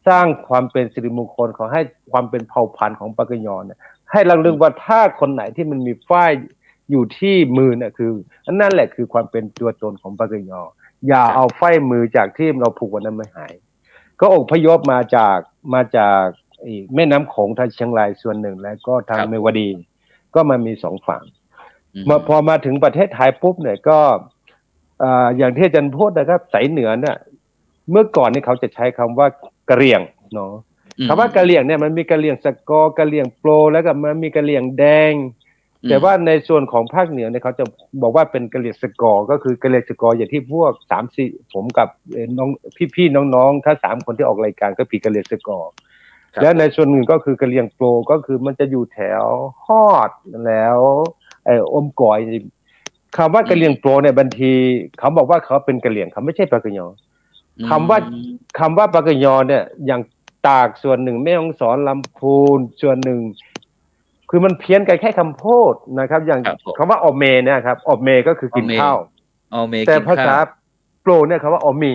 สร้างความเป็นสิริมงคลขอให้ความเป็นเผ่าพันธุ์ของปากยอเนี่ยให้เราเรื่องว่าถ้าคนไหนที่มันมีฝ้ายอยู่ที่มือเนี่ยคือนั่นแหละคือความเป็นตัวตนของปากยออย่าเอาฝ้ายมือจากที่เราผูกวันนั้นมาหายก็อพยพมาจากแม่น้ำโขงทางเชียงรายส่วนหนึ่งแล้วก็ทางเมวดีก็มามีสองฝั่งพอมาถึงประเทศไทยปุ๊บเนี่ยก็อย่างที่อาจารย์พูดนะครับสายเหนือเนี่ยเมื่อก่อนนี่เขาจะใช้คำว่ากะเหรี่ยงเนาะคำว่ากะเหรี่ยงเนี่ยมันมีกะเหรี่ยงสกอร์กะเหรี่ยงโปรแล้วก็มันมีกะเหรี่ยงแดงแต่ว่าในส่วนของภาคเหนือเนี่ยเขาจะบอกว่าเป็นกะเหรี่ยงสกอร์ก็คือกะเหรี่ยงสกอร์อย่างที่พวก3-4ผมกับน้องพี่ๆน้องๆถ้า3คนที่ออกรายการก็ปีกะเหรี่ยงสกอร์แล้วในส่วนหนึ่งก็คือกะเหรี่ยงโปรก็คือมันจะอยู่แถวฮอดแล้วอมก่อยคำว่ากะเหรี่ยงโปรเนี่ยบางทีเขาบอกว่าเขาเป็นกะเหรี่ยงเขาไม่ใช่ปากยอคำว่าปากยอเนี่ยอย่างตากส่วนหนึ่งแม่ฮ่องสอนลำพูนส่วนหนึ่งคือมันเพี้ยนกันแค่คำพูดนะครับอย่างคำว่าออเมเนี่ยครับออเมก็คือกินข้าวแต่ภาษาโปรเนี่ยคำว่าออมี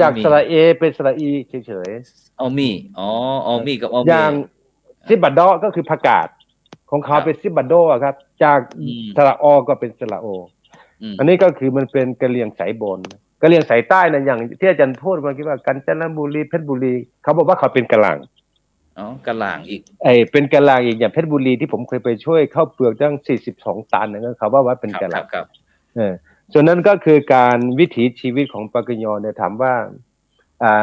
จากสระเอเป็นสระอีเฉยๆออมีออมีกับออมีอย่างซิบัดดอก็คือผักกาดของเขาเป็นซิบัดโดครับจากสระอก็เป็นสระโออันนี้ก็คือมันเป็นกะเหรี่ยงสายบนกะเหรี่ยงสายใต้นะอย่างที่อาจารย์พูดเมื่อกี้ว่ากาญจนบุรีเพชรบุรีเขาบอกว่าเขาเป็นกะหล่างกะหล่างอีกเป็นกะหล่างอีกอย่างเพชรบุรีที่ผมเคยไปช่วยเข้าเปลือกตั้ง42 ตันนะเขาว่าเป็นกะหล่างครับส่วนนั้นก็คือการวิถีชีวิตของปากยอเนี่ยถามว่า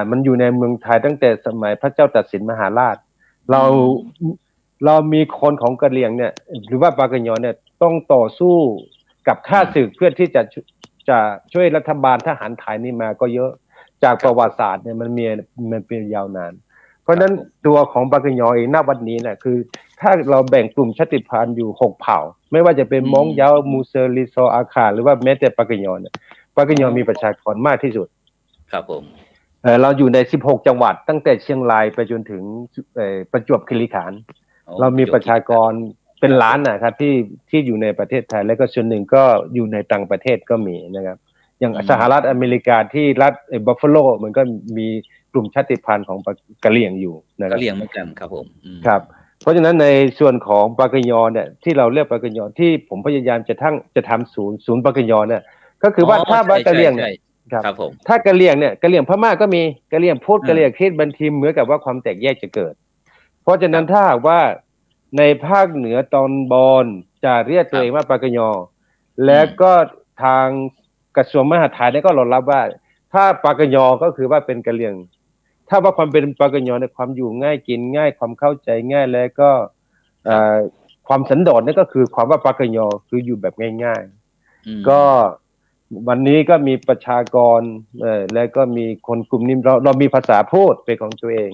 มันอยู่ในเมืองไทยตั้งแต่สมัยพระเจ้าตากสินมหาราชเรามีคนของกะเหรี่ยงเนี่ยหรือว่าปากยอเนี่ยต้องต่อสู้กับข้าศึกเพื่อที่จะช่วยรัฐบาลทหารไทยนี่มาก็เยอะจากประวัติศาสตร์เนี่ยมันเป็นยาวนานเพราะฉะนั้นตัวของปากยอเองณวันนี้เนี่ยคือถ้าเราแบ่งกลุ่มชาติพันธุ์อยู่6เผ่าไม่ว่าจะเป็นม้งเยามูเซอร์ลิซออาคาหรือว่าแม้แต่ปากยอเนี่ยปากยอมีประชากรมากที่สุดครับผมเราอยู่ใน16จังหวัดตั้งแต่เชียงรายไปจนถึงประจวบคีรีขันธ์เรามีประชากรเป็นล้านนะครับที่อยู่ในประเทศไทยและก็ส่วนหนึ่งก็อยู่ในต่างประเทศก็มีนะครับอย่างสหรัฐอเมริกาที่รัฐบัฟฟาโลมันก็มีกลุ่มชาติพันธุ์ของกะเหรี่ยงอยู่นะครับกะเหรี่ยงเหมือนกันครับผมครับเพราะฉะนั้นในส่วนของปากยอเนี่ยที่เราเรียกปากยอที่ผมพยายามจะทำศูนย์ปากยอเนี่ยก็คือว่าถ้าว่ากะเหรี่ยงครับผมถ้ากะเหรี่ยงเนี่ยกะเหรี่ยงพม่าก็มีกะเหรี่ยงพุทธกะเหรี่ยงคริสต์บางทีเหมือนกับว่าความแตกแยกจะเกิดเพราะฉะนั้นถ้าหากว่าในภาคเหนือตอนบนจะเรียกตัวเองว่าปากยอและก็ทางกระทรวงมหาดไทยได้ก็รองรับว่าถ้าปากยอก็คือว่าเป็นกะเหรี่ยงถ้าว่าความเป็นปากยอในความอยู่ง่ายกินง่ายความเข้าใจง่ายแล้วก็ความสันโดษนี่ก็คือความว่าปากยอคืออยู่แบบง่ายๆก็วันนี้ก็มีประชากรและก็มีคนกลุ่มนี้เรามีภาษาพูดเป็นของตัวเอง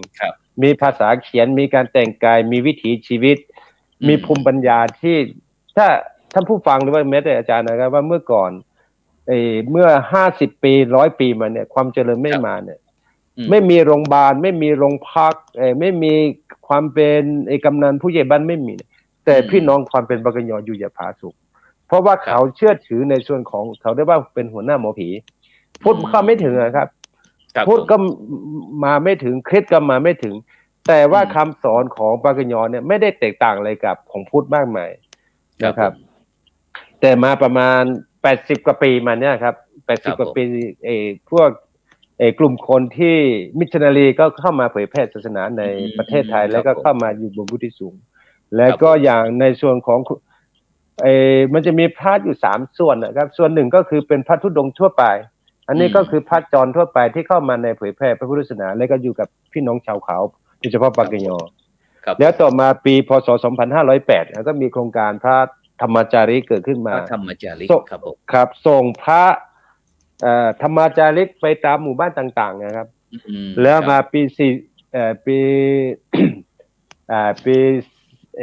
มีภาษาเขียนมีการแต่งกายมีวิถีชีวิตมีภูมิปัญญาที่ถ้าท่านผู้ฟังหรือว่าแม้แต่อาจารย์นะครับว่าเมื่อก่อนเมื่อ50 ปี100 ปีมาเนี่ยความเจริญไม่มาเนี่ยไม่มีโรงพยาบาลไม่มีโรงพักไม่มีความเป็นกำนันผู้ใหญ่บ้านไม่มีแต่พี่น้องความเป็นปากยออยู่อย่าผาสุกเพราะว่าเขาเชื่อถือในส่วนของเขาได้ว่าเป็นหัวหน้าหมอผีพุทธเข้าไม่ถึงนะครับพุทธก็มาไม่ถึงคริสต์ก็มาไม่ถึงแต่ว่าคำสอนของปากยอเนี่ยไม่ได้แตกต่างอะไรกับของพุทธมากมายนะครับแต่มาประมาณ80 กว่าปีมาเนี่ยครับ80 กว่าปีพวกกลุ่มคนที่มิชชันนารีก็เข้ามาเผยแพร่ศาสนาในประเทศไทยแล้วก็เข้ามาอยู่บนพุทธสูงแล้วก็อย่างในส่วนของมันจะมีพระอยู่3 ส่วนนะครับส่วนหนึ่งก็คือเป็นพระธุดงค์ทั่วไปอันนี้ก็คือพระจรทั่วไปที่เข้ามาในเผยแพร่พระพุทธศาสนาแล้วก็อยู่กับพี่น้องชาวเขาโดยเฉพาะปากยอแล้วต่อมาปีพศ 2508ก็มีโครงการพระ ธรรมจารีเกิดขึ้น พ มา ระธรรมจารีครับผม ครับส่งพระธรรมจารีไปตามหมู่บ้านต่างๆนะครับแล้วมาปีปี ปี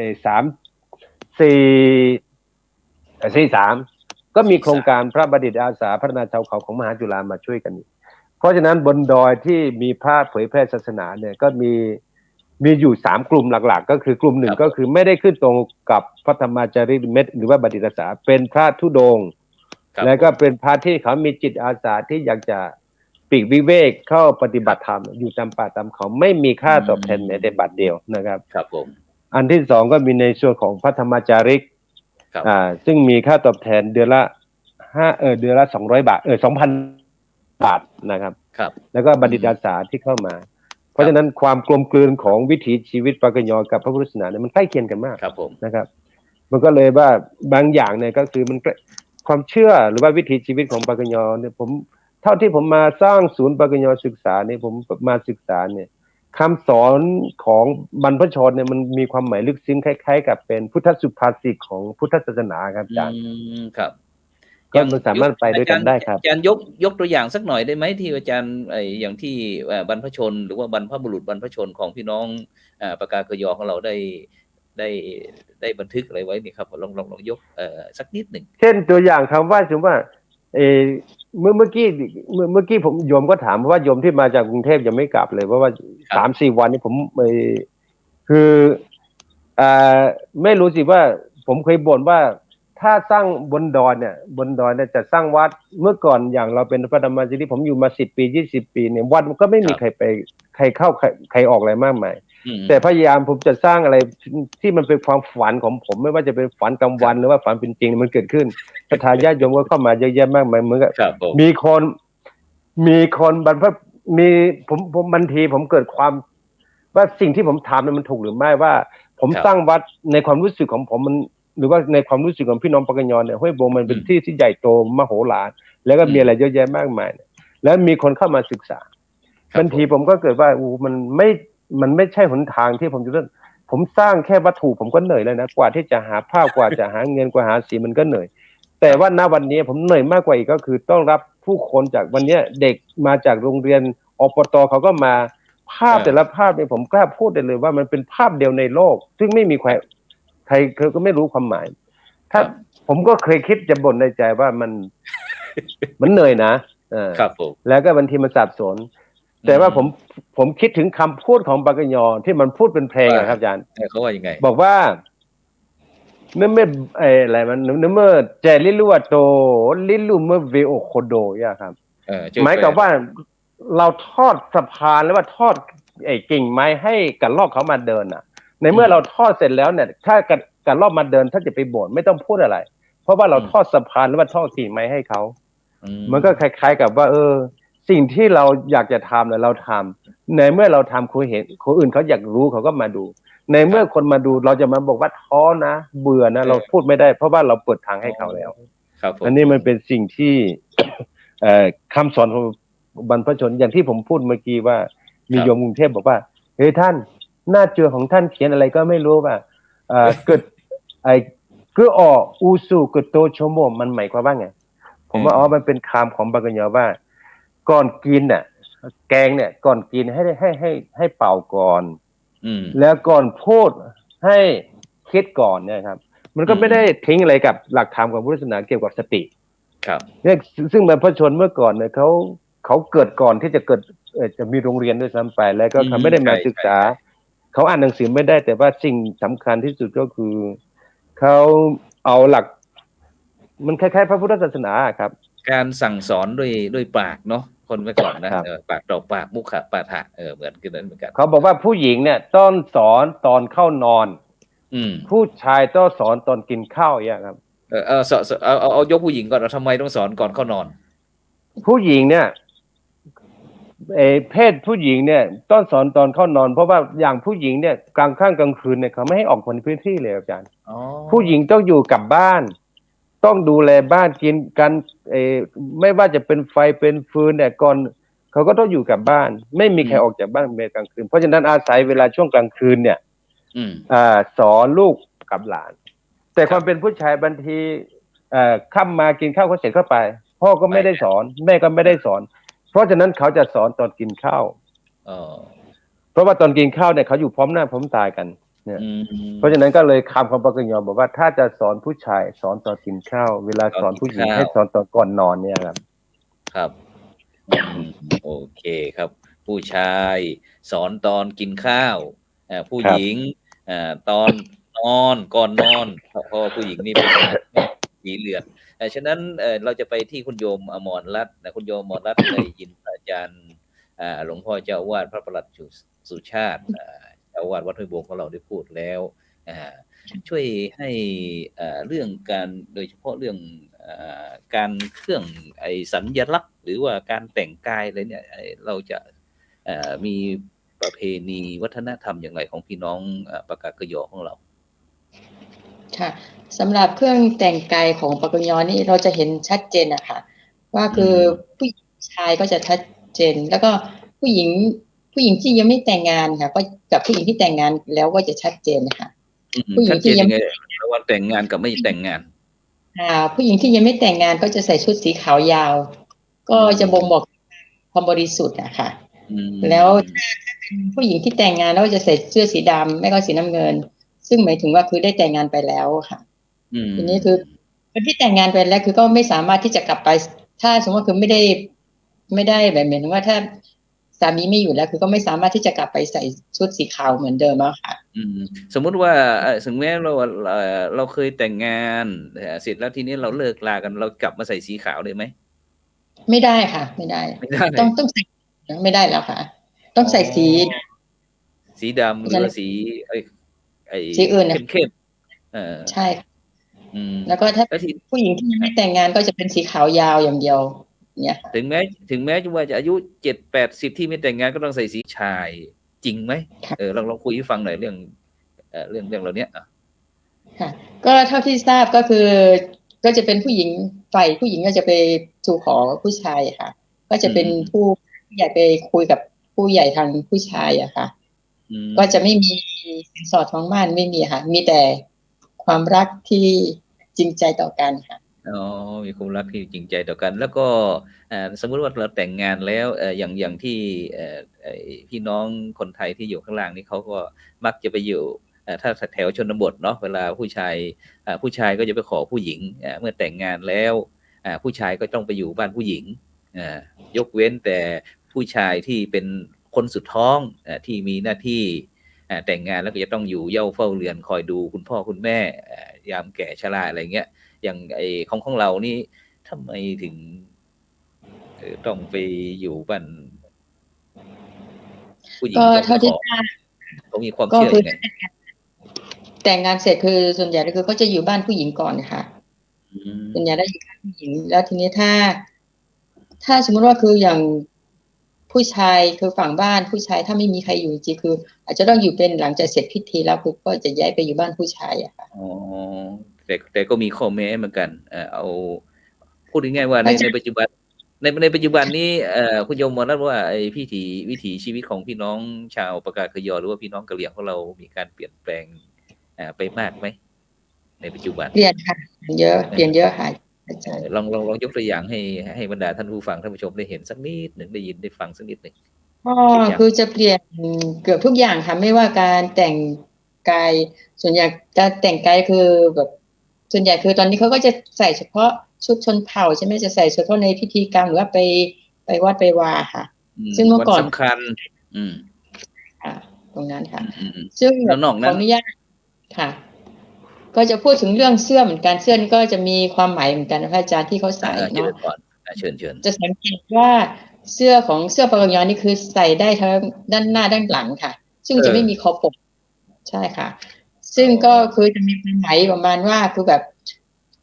43ก็มีโครงการพระบัณฑิตอาสาพัฒนาชาวเขาของมหาจุฬามาช่วยกันเพราะฉะนั้นบนดอยที่มีพระเผยแพร่ศาสนาเนี่ยก็มีอยู่3กลุ่มหลักๆก็คือกลุ่มหนึ่งก็คือไม่ได้ขึ้นตรงกับพระธรรมจารีเม็ดหรือว่าบัณฑิตอาสาเป็นพระธุดงค์แล้วก็เป็นพระที่เขามีจิตอาสาที่อยากจะปีกวิเวกเข้าปฏิบัติธรรมอยู่ตามป่าตามเขาไม่มีค่าตอบแทนแม้แต่บาทเดียวนะครับครับผมอันที่2ก็มีในส่วนของพระธรรมจาริกซึ่งมีค่าตอบแทนเดือนละเดือนละ200 บาท2,000 บาทนะครับแล้วก็บัณฑิตอาสาที่เข้ามาเพราะฉะนั้นความกลมกลืนของวิถีชีวิตปากยอกับพระพุทธศาสนาเนี่ยมันใกล้เคียงกันมากนะครับมันก็เลยว่าบางอย่างเนี่ยก็คือมันความเชื่อหรือว่าวิถีชีวิตของปากยอเนี่ยผมเท่าที่ผมมาสร้างศูนย์ปากยอศึกษาเนี่ยผมมาศึกษาเนี่ยคำสอนของบรรพชนเนี่ยมันมีความหมายลึกซึ้งคล้ายๆกับเป็นพุทธสุภาษิตของพุทธศาสนาครับอาจารย์ครับก็มันสามารถไปด้วยกันได้ครับอาจารย์ยกตัวอย่างสักหน่อยได้ไหมที่อาจารย์อย่างที่บรรพชนหรือว่าบรรพบุรุษบรรพชนของพี่น้องปากากยอของเราได้บันทึกอะไรไว้นี่ครับลองยกสักนิดหนึ่งเช่นตัวอย่างคำว่าสมมติว่าเมื่อกี้ผมโยมก็ถามว่าโยมที่มาจากกรุงเทพยังไม่กลับเลยเพราะว่า3-4 วันนี้ผมคือไม่รู้สิว่าผมเคยบ่นว่าถ้าสร้างบนดอยเนี่ยจะสร้างวัดเมื่อก่อนอย่างเราเป็นพระธรรมจารีผมอยู่มา10 ปี20 ปีเนี่ยวัดมันก็ไม่มีใครไปใครเข้าใครออกอะไรมากมายแต่พยายามผมจะสร้างอะไรที่มันเป็นความฝันของผมไม่ว่าจะเป็นฝันกลางวันหรือว่าฝันเป็นจริงมันเกิดขึ้นศรัทธาญาติโยมก็เข้ามาเยอะแยะมากมายเหมือนกับมีคนบรรพมีผมบางทีผมเกิดความว่าสิ่งที่ผมทำเนี่ยมันถูกหรือไม่ว่าผมสร้างวัดในความรู้สึกของผมมันหรือว่าในความรู้สึกของพี่น้องปากยอเนี่ยห้วยโบงมันเป็นที่ที่ใหญ่โตมโหฬารแล้วก็มีอะไรเยอะแยะมากมายแล้วมีคนเข้ามาศึกษาบางทีผมก็เกิดว่ามันไม่ใช่หนทางที่ผมจะผมสร้างแค่วัตถุผมก็เหนื่อยแล้วนะกว่าที่จะหาผ้ากว่าจะหาเงินกว่าหาสีมันก็เหนื่อยแต่ว่าณวันนี้ผมเหนื่อยมากกว่าอีกก็คือต้องรับผู้คนจากวันนี้เด็กมาจากโรงเรียนอปตเขาก็มาภาพแต่ละภาพเนี่ยผมกล้าพูดได้เลยว่ามันเป็นภาพเดียวในโลกซึ่งไม่มีใครก็ไม่รู้ความหมายถ้าผมก็เคยคิดจะบ่นในใจว่ามันเหนื่อยนะครับผมแล้วก็บางทีมันสับสนแต่ว่าผมคิดถึงคำพูดของปากยอที่มันพูดเป็นเพลงครับอาจารย์เขาว่ายังไงบอกว่าเมื่ออะไรมันเมื่อแจลิลัวโตลิลูเมื่อเวโอโคโดย่ครับหมายกับว่าเราทอดสะพานหรือว่าทอดกิ่งไม้ให้กระรอกเขามาเดินในเมื่อเราทอดเสร็จแล้วเนี่ยถ้ากระรอกมาเดินถ้าจะไปบ่นไม่ต้องพูดอะไรเพราะว่าเราทอดสะพานหรือว่าทอดกิ่งไม้ให้เขามันก็คล้ายๆกับว่าสิ่งที่เราอยากจะทำเราทำในเมื่อเราทำคนอื่นเขาอยากรู้เขาก็มาดูในเมื่อคนมาดูเราจะมาบอกว่าท้อนะเบื่อนะเราพูดไม่ได้เพราะว่าเราเปิดทางให้เขาแล้วอันนี้มันเป็นสิ่งที่คำสอนของบรรพชนอย่างที่ผมพูดเมื่อกี้ว่ามีโยมกรุงเทพบอกว่าเฮ้ยท่านหน้าเจือของท่านเขียนอะไรก็ไม่รู้ว่าเกิดคืออูซูเกิดโตโชโมมันหมายความว่าไงผมว่ามันเป็นคำของปากยอว่าก่อนกินแกงเนี่ยก่อนกินให้เป่าก่อนแล้วก่อนพูดให้คิดก่อนเนี่ยครับมันก็ไม่ได้ทิ้งอะไรกับหลักธรรมของพุทธศาสนาเกี่ยวกับสติครับเนี่ยซึ่งบรรพชนเมื่อก่อนเนี่ยเขาเกิดก่อนที่จะเกิดจะมีโรงเรียนด้วยซ้ำไปแล้วก็เขาไม่ได้มาศึกษาเขาอ่านหนังสือไม่ได้แต่ว่าสิ่งสำคัญที่สุดก็คือเขาเอาหลักมันคล้ายๆพระพุทธศาสนาครับการสั่งสอนด้วยปากเนาะคนเมื่อก่อนนะปากต่อปากมุขปาฐะเหมือนกันนั้นเหมือนกันเขาบอกว่าผู้หญิงเนี่ยต้องสอนตอนเข้านอนผู้ชายต้องสอนตอนกินข้าวอย่างครับเอายกผู้หญิงก่อนทำไมต้องสอนก่อนเข้านอนผู้หญิงเนี่ยเพศผู้หญิงเนี่ยต้องสอนตอนเข้านอนเพราะว่าอย่างผู้หญิงเนี่ยกลางค่ำกลางคืนเนี่ยเขาไม่ให้ออกคนพื้นที่เลยอาจารย์ผู้หญิงต้องอยู่กับบ้านต้องดูแลบ้านกินกันไม่ว่าจะเป็นไฟเป็นฟืนเนี่ยก่อนเขาก็ต้องอยู่กับบ้านไม่มีใครออกจากบ้านในกลางคืนเพราะฉะนั้นอาศัยเวลาช่วงกลางคืนเนี่ยสอนลูกกับหลาน แต่ความเป็นผู้ชายบางทีค่ำมากินข้าวก็เสร็จเข้าไปพ่อก็ไม่ได้สอนแม่ก็ไม่ได้สอน เพราะฉะนั้นเขาจะสอนตอนกินข้าวเพราะว่าตอนกินข้าวเนี่ยเขาอยู่พร้อมหน้าพร้อมตากันเนี่ยเพราะฉะนั้นก็เลยคำของปกยบอกว่าถ้าจะสอนผู้ชายสอนตอนกินข้าวเวลาสอนผู้หญิงให้สอนตอนก่อนนอนเนี่ยครับครับโอเคครับผู้ชายสอนตอนกินข้าวผู้หญิงตอนนอนก่อนนอนเพราะผู้หญิงนี่เป็นสีเลือดฉะนั้นเราจะไปที่คุณโยมอมรรัตน์นะคุณโยมอมรรัตน์ได้ยินอาจารย์หลวงพ่อเจ้าอาวาสพระประหลัดสุชาติเจ้าอาวาสวัดห้วยบงของเราได้พูดแล้วช่วยให้เรื่องการโดยเฉพาะเรื่องการเครื่องสัญลักษณ์หรือว่าการแต่งกายอะไรเนี่ยเราจะมีประเพณีวัฒนธรรมอย่างไรของพี่น้องปากากยอของเราค่ะสำหรับเครื่องแต่งกายของปากกยอนี่เราจะเห็นชัดเจนนะคะว่าคือผู้ชายก็จะชัดเจนแล้วก็ผู้หญิงที่ยังไม่แต่งงานค่ะก็กับผู้หญิงที่แต่งงานแล้วก็จะชัดเจนนะคะผู้หญิงที่ยังระหว่างแต่งงานกับไม่แต่งงานผู้หญิงที่ยังไม่แต่งงานก็จะใส่ชุดสีขาวยาวก็จะบ่งบอกความบริสุทธิ์อะค่ะแล้วถ้าเป็นผู้หญิงที่แต่งงานแล้วจะใส่เสื้อสีดำไม่ก็สีน้ำเงินซึ่งหมายถึงว่าคือได้แต่งงานไปแล้วค่ะทีนี้คือคนที่แต่งงานไปแล้วคือก็ไม่สามารถที่จะกลับไปถ้าสมมติว่าคือไม่ได้แบบเหมือนว่าถ้าสามีไม่อยู่แล้วคือก็ไม่สามารถที่จะกลับไปใส่ชุดสีขาวเหมือนเดิมแล้วค่ะสมมุติว่าถึงแม้เราเคยแต่งงานเสร็จแล้วทีนี้เราเลิกลากันเรากลับมาใส่สีขาวได้ไหมไม่ได้ค่ะไม่ได้ต้องใส่ไม่ได้แล้วค่ะต้องใส่สีดำหรือสีสีอื่นเข้มใช่แล้วก็ถ้าผู้หญิงที่ยังไม่แต่งงานก็จะเป็นสีขาวยาวอย่างเดียวเนี่ยถึงแม้ว่าจะอายุ70-80ที่ไม่แต่งงานก็ต้องใส่สีชายจริงไหมลองคุยให้ฟังหน่อยเรื่องเหล่านี้ค่ะก็เท่าที่ทราบก็คือก็จะเป็นผู้หญิงฝ่ายผู้หญิงก็จะไปสู่ขอผู้ชายค่ะก็จะเป็นผู้ใหญ่ไปคุยกับผู้ใหญ่ทางผู้ชายอะค่ะก็จะไม่มีสินสอดทองมั่นไม่มีค่ะมีแต่ความรักที่จริงใจต่อกันค่ะมีความรักที่จริงใจต่อกันแล้วก็สมมุติว่าเราแต่งงานแล้วอย่างที่พี่น้องคนไทยที่อยู่ข้างล่างนี่เขาก็มักจะไปอยู่ถ้าแถวชนบทเนาะเวลาผู้ชายก็จะไปขอผู้หญิงเมื่อแต่งงานแล้วผู้ชายก็ต้องไปอยู่บ้านผู้หญิงยกเว้นแต่ผู้ชายที่เป็นคนสุดท้องที่มีหน้าที่แต่งงานแล้วก็จะต้องอยู่เฝ้าเฝ้าเรือนคอยดูคุณพ่อคุณแม่ยามแก่ชราอะไรเงี้ยอย่างของเรานี่ทำไมถึงต้องไปอยู่บ้านผู้หญิงก็เท่าที่เขามีความเชื่อยังไงแต่งงานเสร็จคือส่วนใหญ่ก็คือเขาจะอยู่บ้านผู้หญิงก่อนค่ะส่วนใหญ่ได้อยู่บ้านผู้หญิงแล้วทีนี้ถ้าสมมติว่าคืออย่างผู้ชายคือฝั่งบ้านผู้ชายถ้าไม่มีใครอยู่จริงคืออาจจะต้องอยู่เป็นหลังจากเสร็จพิธีแล้วคือก็จะย้ายไปอยู่บ้านผู้ชายอะค่ะแต่ก็มีข้อแม้เหมือนกันเอาพูดง่ายๆว่าในปัจจุบันในปัจจุบันนี้คุณโยมมองว่าวิถีชีวิตของพี่น้องชาวปากากยอหรือว่าพี่น้องกะเหรี่ยงของเรามีการเปลี่ยนแปลงไปมากไหมในปัจจุบันเปลี่ยนค่ะเปลี่ยนเยอะค่ะลองยกตัวอย่างให้บรรดาท่านผู้ฟังท่านผู้ชมได้เห็นสักนิดหนึ่งได้ยินได้ฟังสักนิดหนึ่งคือจะเปลี่ยนเกือบทุกอย่างค่ะไม่ว่าการแต่งกายส่วนใหญ่การแต่งกายคือแบบส่วนใหญ่คือตอนนี้เขาก็จะใส่เฉพาะชุดชนเผ่าใช่ไหมจะใส่เฉพาะในพิธีกรรมหรือว่าไปวัดไปวาค่ะซึ่งเมื่อก่อนสำคัญค่ะตรงนั้นค่ะซึ่งขออนุญาตค่ะก็จะพูดถึงเรื่องเสื้อเหมือนกันเสื้อนี่ก็จะมีความหมายเหมือนกันพระอาจารย์ที่เขาใส่เนาะเชิญจะสังเกตว่าเสื้อปากกยอนี่คือใส่ได้ทั้งด้านหน้าด้านหลังค่ะซึ่งจะไม่มีคอปกใช่ค่ะซึ่งก็คือจะมีความหมายประมาณว่าคือแบบ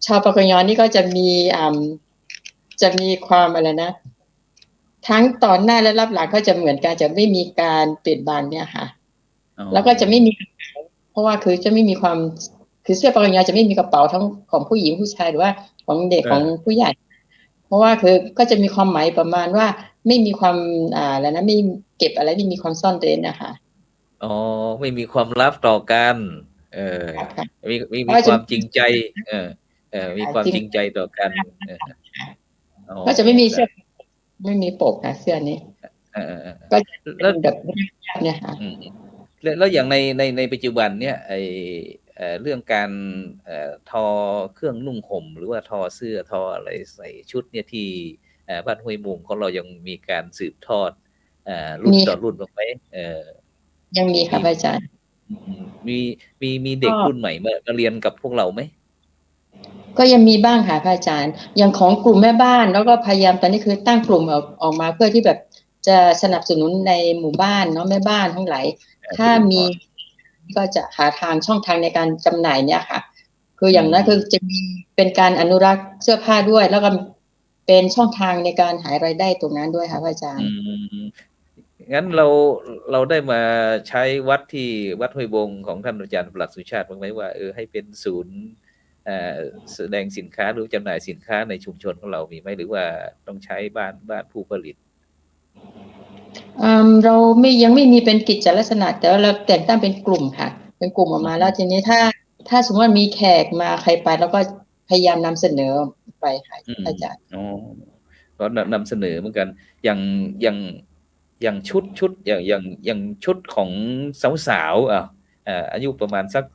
ชาวปากกยอนี่ก็จะมีความอะไรนะทั้งตอนหน้าและรับหลังก็จะเหมือนกันจะไม่มีการเปลี่ยนบางเนี่ยค่ะแล้วก็จะไม่มีเพราะว่าคือจะไม่มีความคือเสื้อปากกยอจะไม่มีกระเป๋าทั้งของผู้หญิงผู้ชายหรือว่าของเด็กของผู้ใหญ่เพราะว่าคือก็จะมีความหมายประมาณว่าไม่มีความแล้วนะไม่เก็บอะไรไม่มีความซ่อนเร้นนะคะไม่มีความลับต่อกัน เออ ค่ะ มีความจริงใจ มีความจริงใจต่อกันอ๋อ ก็จะไม่มีเสื้อไม่มีปกนะเสื้อนี้ก็จะ แล้ว เป็นแบบเนี่ยค่ะ แล้วอย่างในปัจจุบันเนี่ยเรื่องการทอเครื่องนุ่งห่มหรือว่าทอเสื้อทออะไรใส่ชุดเนี่ยที่บ้านห้วยมุงของเรายังมีการสืบทอดรุ่นต่อรุ่นบ้างไหมยังมีค่ะอาจารย์ มีเด็กรุ่นใหม่มาเรียนกับพวกเราไหม ก็ยังมีบ้างค่ะพระอาจารย์อย่างของกลุ่มแม่บ้านแล้วก็พยายามตอนนี้คือตั้งกลุ่มออกมาเพื่อที่แบบจะสนับสนุนในหมู่บ้านเนาะแม่บ้านทั้งหลายถ้ามีก็จะหาทางช่องทางในการจำหน่ายเนี่ยค่ะคืออย่างนั้นคือจะมีเป็นการอนุรักษ์เสื้อผ้าด้วยแล้วก็เป็นช่องทางในการหารายได้ตรงนั้นด้วยค่ะพระอาจารย์งั้นเราได้มาใช้วัดที่วัดห้วยบงของท่านอาจารย์ปลัดสุชาติบ้างไหมว่าให้เป็นศูนย์แสดงสินค้าหรือจำหน่ายสินค้าในชุมชนของเรามีไหมหรือว่าต้องใช้บ้านผู้ผลิตเรายังไม่มีเป็นกิจลักษณะแต่ว่าเราแต่งตั้งเป็นกลุ่มค่ะเป็นกลุ่มออกมาแล้วทีนี้ถ้าสมมติว่ามีแขกมาใครไปแล้วก็พยายามนำเสนอไปค่ะอาจารย์ก็นำเสนอเหมือนกันอย่างชุดอย่างชุดของสาวๆอายุประมาณสัก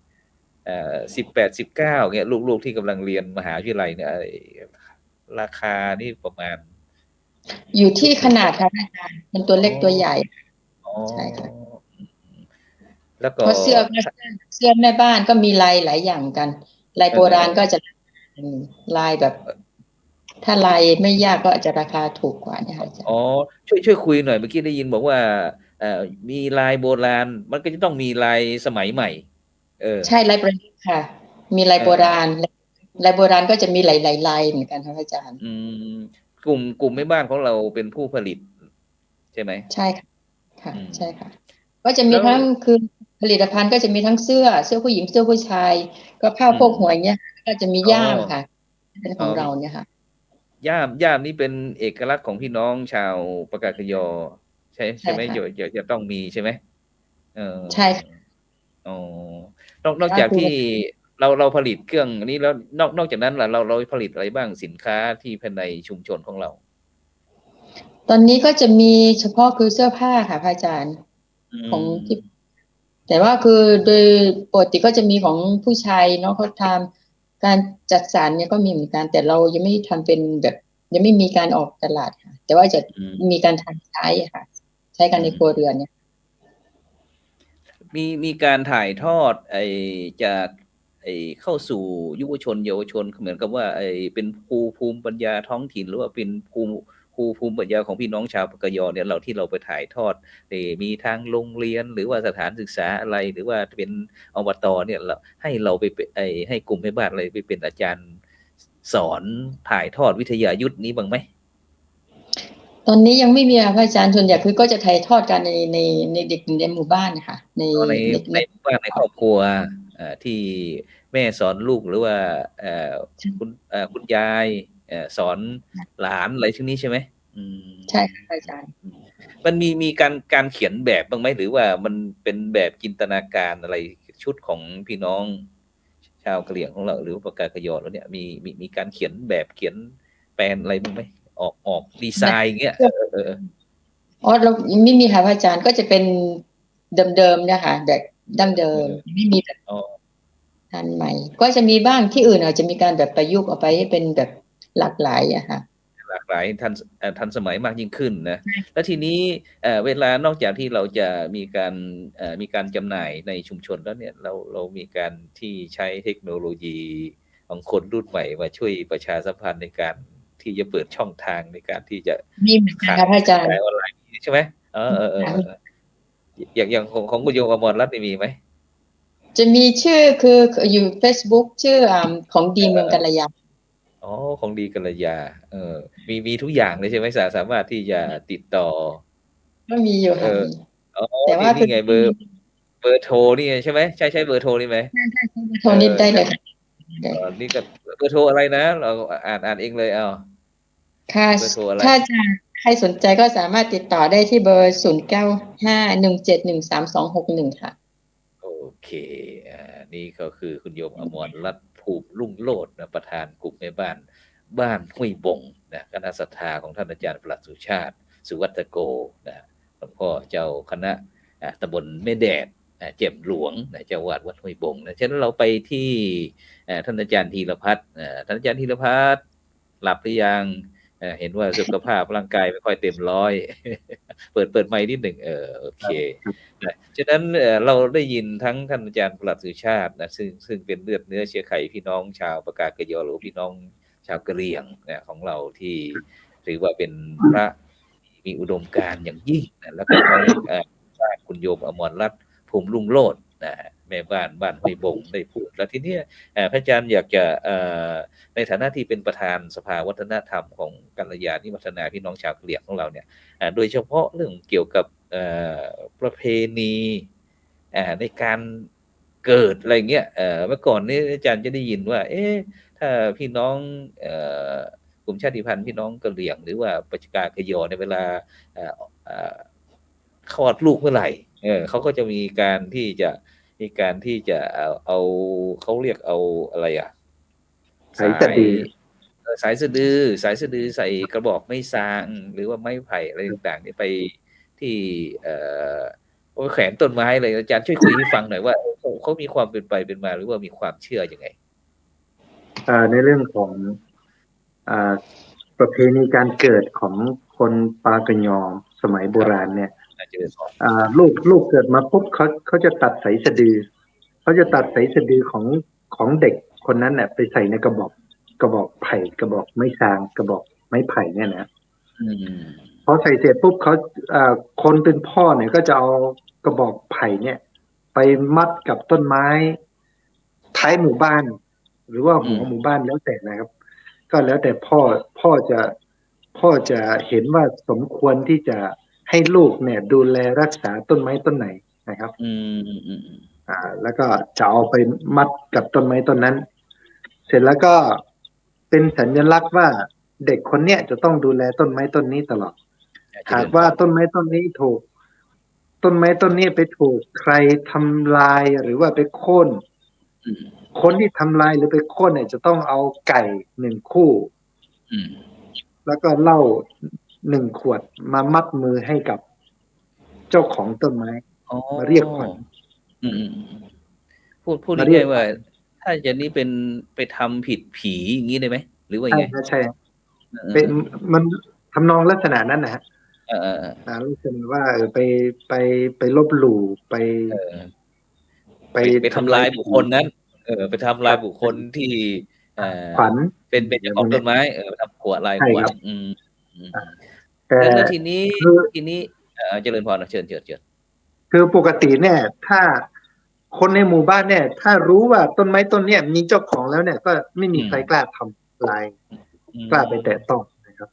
18-19เนี่ยลูกที่กำลังเรียนมหาวิทยาลัยเนี่ยราคานี่ประมาณอยู่ที่ขนาดค่ะอาจารย์เป็นตัวเล็กตัวใหญ่ใช่ค่ะแล้วก็เสื้อแม่บ้านก็มีลายหลายอย่างกันลายโบราณก็จะลายแบบถ้าลายไม่ยากก็อาจจะราคาถูกกว่าเนี่ยค่ะอาจารย์ช่วยคุยหน่อยเมื่อกี้ได้ยินบอกว่ามีลายโบราณมันก็จะต้องมีลายสมัยใหม่ใช่ลายประยุกต์ค่ะมีลายโบราณลายโบราณก็จะมีหลายๆลายเหมือนกันครับอาจารย์กลุ่มแม่บ้านของเราเป็นผู้ผลิตใช่ไหมใช่ค่ะใช่ค่ะก็จะมีทั้งคือผลิตภัณฑ์ก็จะมีทั้งเสื้อผู้หญิงเสื้อผู้ชายก็ผ้าโพกหัวอย่างเงี้ยก็จะมีย่ามค่ะเป็นของเราเนี่ยค่ะย่ามนี่เป็นเอกลักษณ์ของพี่น้องชาวปากากยอใช่ไหมจะต้องมีใช่ไหมใช่ค่ะนอกจากที่เราผลิตเครื่องนี้แล้วนอกจากนั้นล่ะเราผลิตอะไรบ้างสินค้าที่ภายในชุมชนของเราตอนนี้ก็จะมีเฉพาะคือเสื้อผ้าค่ะพระอาจารย์ของที่แต่ว่าคือโดยปกติก็จะมีของผู้ชายเนาะเขาทำการจัดสรรเนี่ยก็มีเหมือนกันแต่เรายังไม่ทำเป็นแบบยังไม่มีการออกตลาดค่ะแต่ว่าจะมีการทำใช้ค่ะใช้กันในครัวเรือนเนี่ยมีการถ่ายทอดจากเข้าสู่ยุวชนเยาวชนเหมือนกับว่าเป็นภูมิปัญญาท้องถิ่นหรือว่าเป็นภูมิปัญญาของพี่น้องชาวปากยอเนี่ยที่เราไปถ่ายทอดมีทางโรงเรียนหรือว่าสถานศึกษาอะไรหรือว่าเป็นอบตเนี่ยให้เราไปให้กลุ่มแม่บ้านอะไรไปเป็นอาจารย์สอนถ่ายทอดวิทยายุทธนี้บ้างไหมตอนนี้ยังไม่มีค่ะอาจารย์ส่วนใหญ่คือก็จะถ่ายทอดกันในเด็กในหมู่บ้านค่ะในบ้านในครอบครัวที่แม่สอนลูกหรือว่าคุณยายสอนหลานอะไรชนิดนี้ใช่ไหมใช่ค่ะอาจารย์มันมีการเขียนแบบบ้างไหมหรือว่ามันเป็นแบบจินตนาการอะไรชุดของพี่น้องชาวกะเหรี่ยงของเราหรือปากากยอแล้วเนี่ยมีการเขียนแบบเขียนแปลนอะไรบ้างไหมออกดีไซน์เงี้ยเราไม่มีค่ะอาจารย์ก็จะเป็นเดิมๆนะคะแบบดั้งเดิมไม่มีแบบทันใหม่ก็จะมีบ้างที่อื่นอาจจะมีการแบบประยุกต์ออกไปให้เป็นแบบหลากหลายอะค่ะหลากหลายทันสมัยมากยิ่งขึ้นนะแล้วทีนี้เวลานอกจากที่เราจะมีการจำหน่ายในชุมชนแล้วเนี่ยเรามีการที่ใช้เทคโนโลยีของคนรุ่นใหม่มาช่วยประชาสัมพันธ์ในการที่จะเปิดช่องทางในการที่จะมีเหมือนกันค่ะอาจารย์ออนไลน์ใช่ไหมอย่างของคุณโยมอมรรัตน์มีไหมจะมีชื่อคืออยู่ Facebook ชื่อของดีเมืองกัลยาของดีกัลยามีทุกอย่างเลยใช่ไหมสามารถที่จะติดต่อก็มีอยู่ค่ะแต่ว่านี่ไงเบอร์โทรนี่ใช่ไหมใช่เบอร์โทรนี่ไหมใช่เบอร์โทรนี่ได้เลยนี่ก็เบอร์โทรอะไรนะเราอ่านเองเลยค่ะถ้าจะใครสนใจก็สามารถติดต่อได้ที่เบอร์0951713261ค่ะโอ เคนี่ก็คือคุณโยมอมรรัตน์ภูมิรุ่งโรจน์นะประธานกลุ่มแม่บ้านห้วยบงนะคณะศรัทธาของท่านอาจารย์ประหลัดสุชาติสุวัตโกนะหลวงพ่อเจ้าคณะตำบลแม่แดดเจ็มหลวงนะเจ้าวาดวัดห้วยบงนะฉะนั้นเราไปที่ท่านอาจารย์ธีรพัฒน์ท่านอาจารย์ธีรพัฒน์หลับหรือยังเห็นว่าสุขภาพร่างกายไม่ค่อยเต็มร้อย เปิดไมค์นิดหนึ่งโอเคฉะนั้นเราได้ยินทั้งท่านอาจารย์ประหลัดสุชาตินะซึ่งเป็นเลือดเนื้อเชื้อไขพี่น้องชาวปากากยอหรือพี่น้องชาวกะเหรี่ยงนะของเราที่ถือว่าเป็นพระมีอุดมการณ์อย่างยิ่งนะแล้วก็ทั้งคุณโยมอมรรัตน์ภูมิรุ่งโรจน์นะแม่บ้านห้วยบงได้พูดแล้วทีนี้พระอาจารย์อยากจะในฐานะที่เป็นประธานสภาวัฒนธรรมของกัลยาณิวัฒนาพี่น้องชาวกะเหรี่ยงของเราเนี่ยโดยเฉพาะเรื่องเกี่ยวกับประเพณีในการเกิดอะไรเงี้ยเมื่อก่อนนี้อาจารย์จะได้ยินว่าถ้าพี่น้องกลุ่มชาติพันธุ์พี่น้องกะเหรี่ยงหรือว่าปัจจกากยอในเวลาคลอดลูกเมื่อไหร่เขาก็จะมีการที่จะเอาเขาเรียกเอาอะไรสายสะดือใส่กระบอกไม้ซางหรือว่าไม้ไผ่อะไรต่างๆนี่ไปที่แขวนต้นไม้เลยอาจารย์ช่วยคุยให้ฟังหน่อยว่าเขามีความเป็นไปเป็นมาหรือว่ามีความเชื่อยังไงในเรื่องของประเพณีการเกิดของคนปากะยอสมัยโบราณเนี่ยลูกเกิดมาปุ๊บเขาจะตัดสายสะดือเขาจะตัดสายสะดือของเด็กคนนั้นเนี่ยไปใส่ในกระบอกไผ่กระบอกไม้ซางกระบอกไม้ไผ่เนี่ยนะพอใส่เสร็จปุ๊บเขาคนเป็นพ่อเนี่ยก็จะเอากระบอกไผ่เนี่ยไปมัดกับต้นไม้ท้ายหมู่บ้านหรือว่าหัวหมู่บ้านแล้วแต่นะครับก็แล้วแต่พ่อจะเห็นว่าสมควรที่จะให้ลูกเนี่ยดูแลรักษาต้นไม้ต้นไหนนะครับแล้วก็จะเอาไปมัดกับต้นไม้ต้นนั้นเสร็จแล้วก็เป็นสัญลักษณ์ว่าเด็กคนเนี้ยจะต้องดูแลต้นไม้ต้นนี้ตลอดหากว่าต้นไม้ต้นนี้ถูกไปถูกใครทำลายหรือว่าไปโค่นคนที่ทำลายหรือไปโค่นเนี่ยจะต้องเอาไก่1 คู่แล้วก็เหล้า1 ขวดมามัดมือให้กับเจ้าของต้นไม้มาเรียกขวัญพูดง่ายๆว่าถ้าอย่างนี้เป็นไปทำผิดผีอย่างนี้ได้ไหมหรือว่าไงใช่เป็นมันทำนองลักษณะนั้นนะฮะลักษณะว่าไปลบหลู่ไปทำลายบุคคลนั้นไปทำลายบุคคลที่ขวัญเป็นเจ้าของต้นไม้ทำขวดลายขวดแล้วทีนี้เจริญพรเชิญคือปกติเนี่ยถ้าคนในหมู่บ้านเนี่ยถ้ารู้ว่าต้นไม้ต้นเนี้ยมีเจ้าของแล้วเนี่ยก็ไม่มีใครกล้าทำลายกล้าไปแตะต้องนะครับ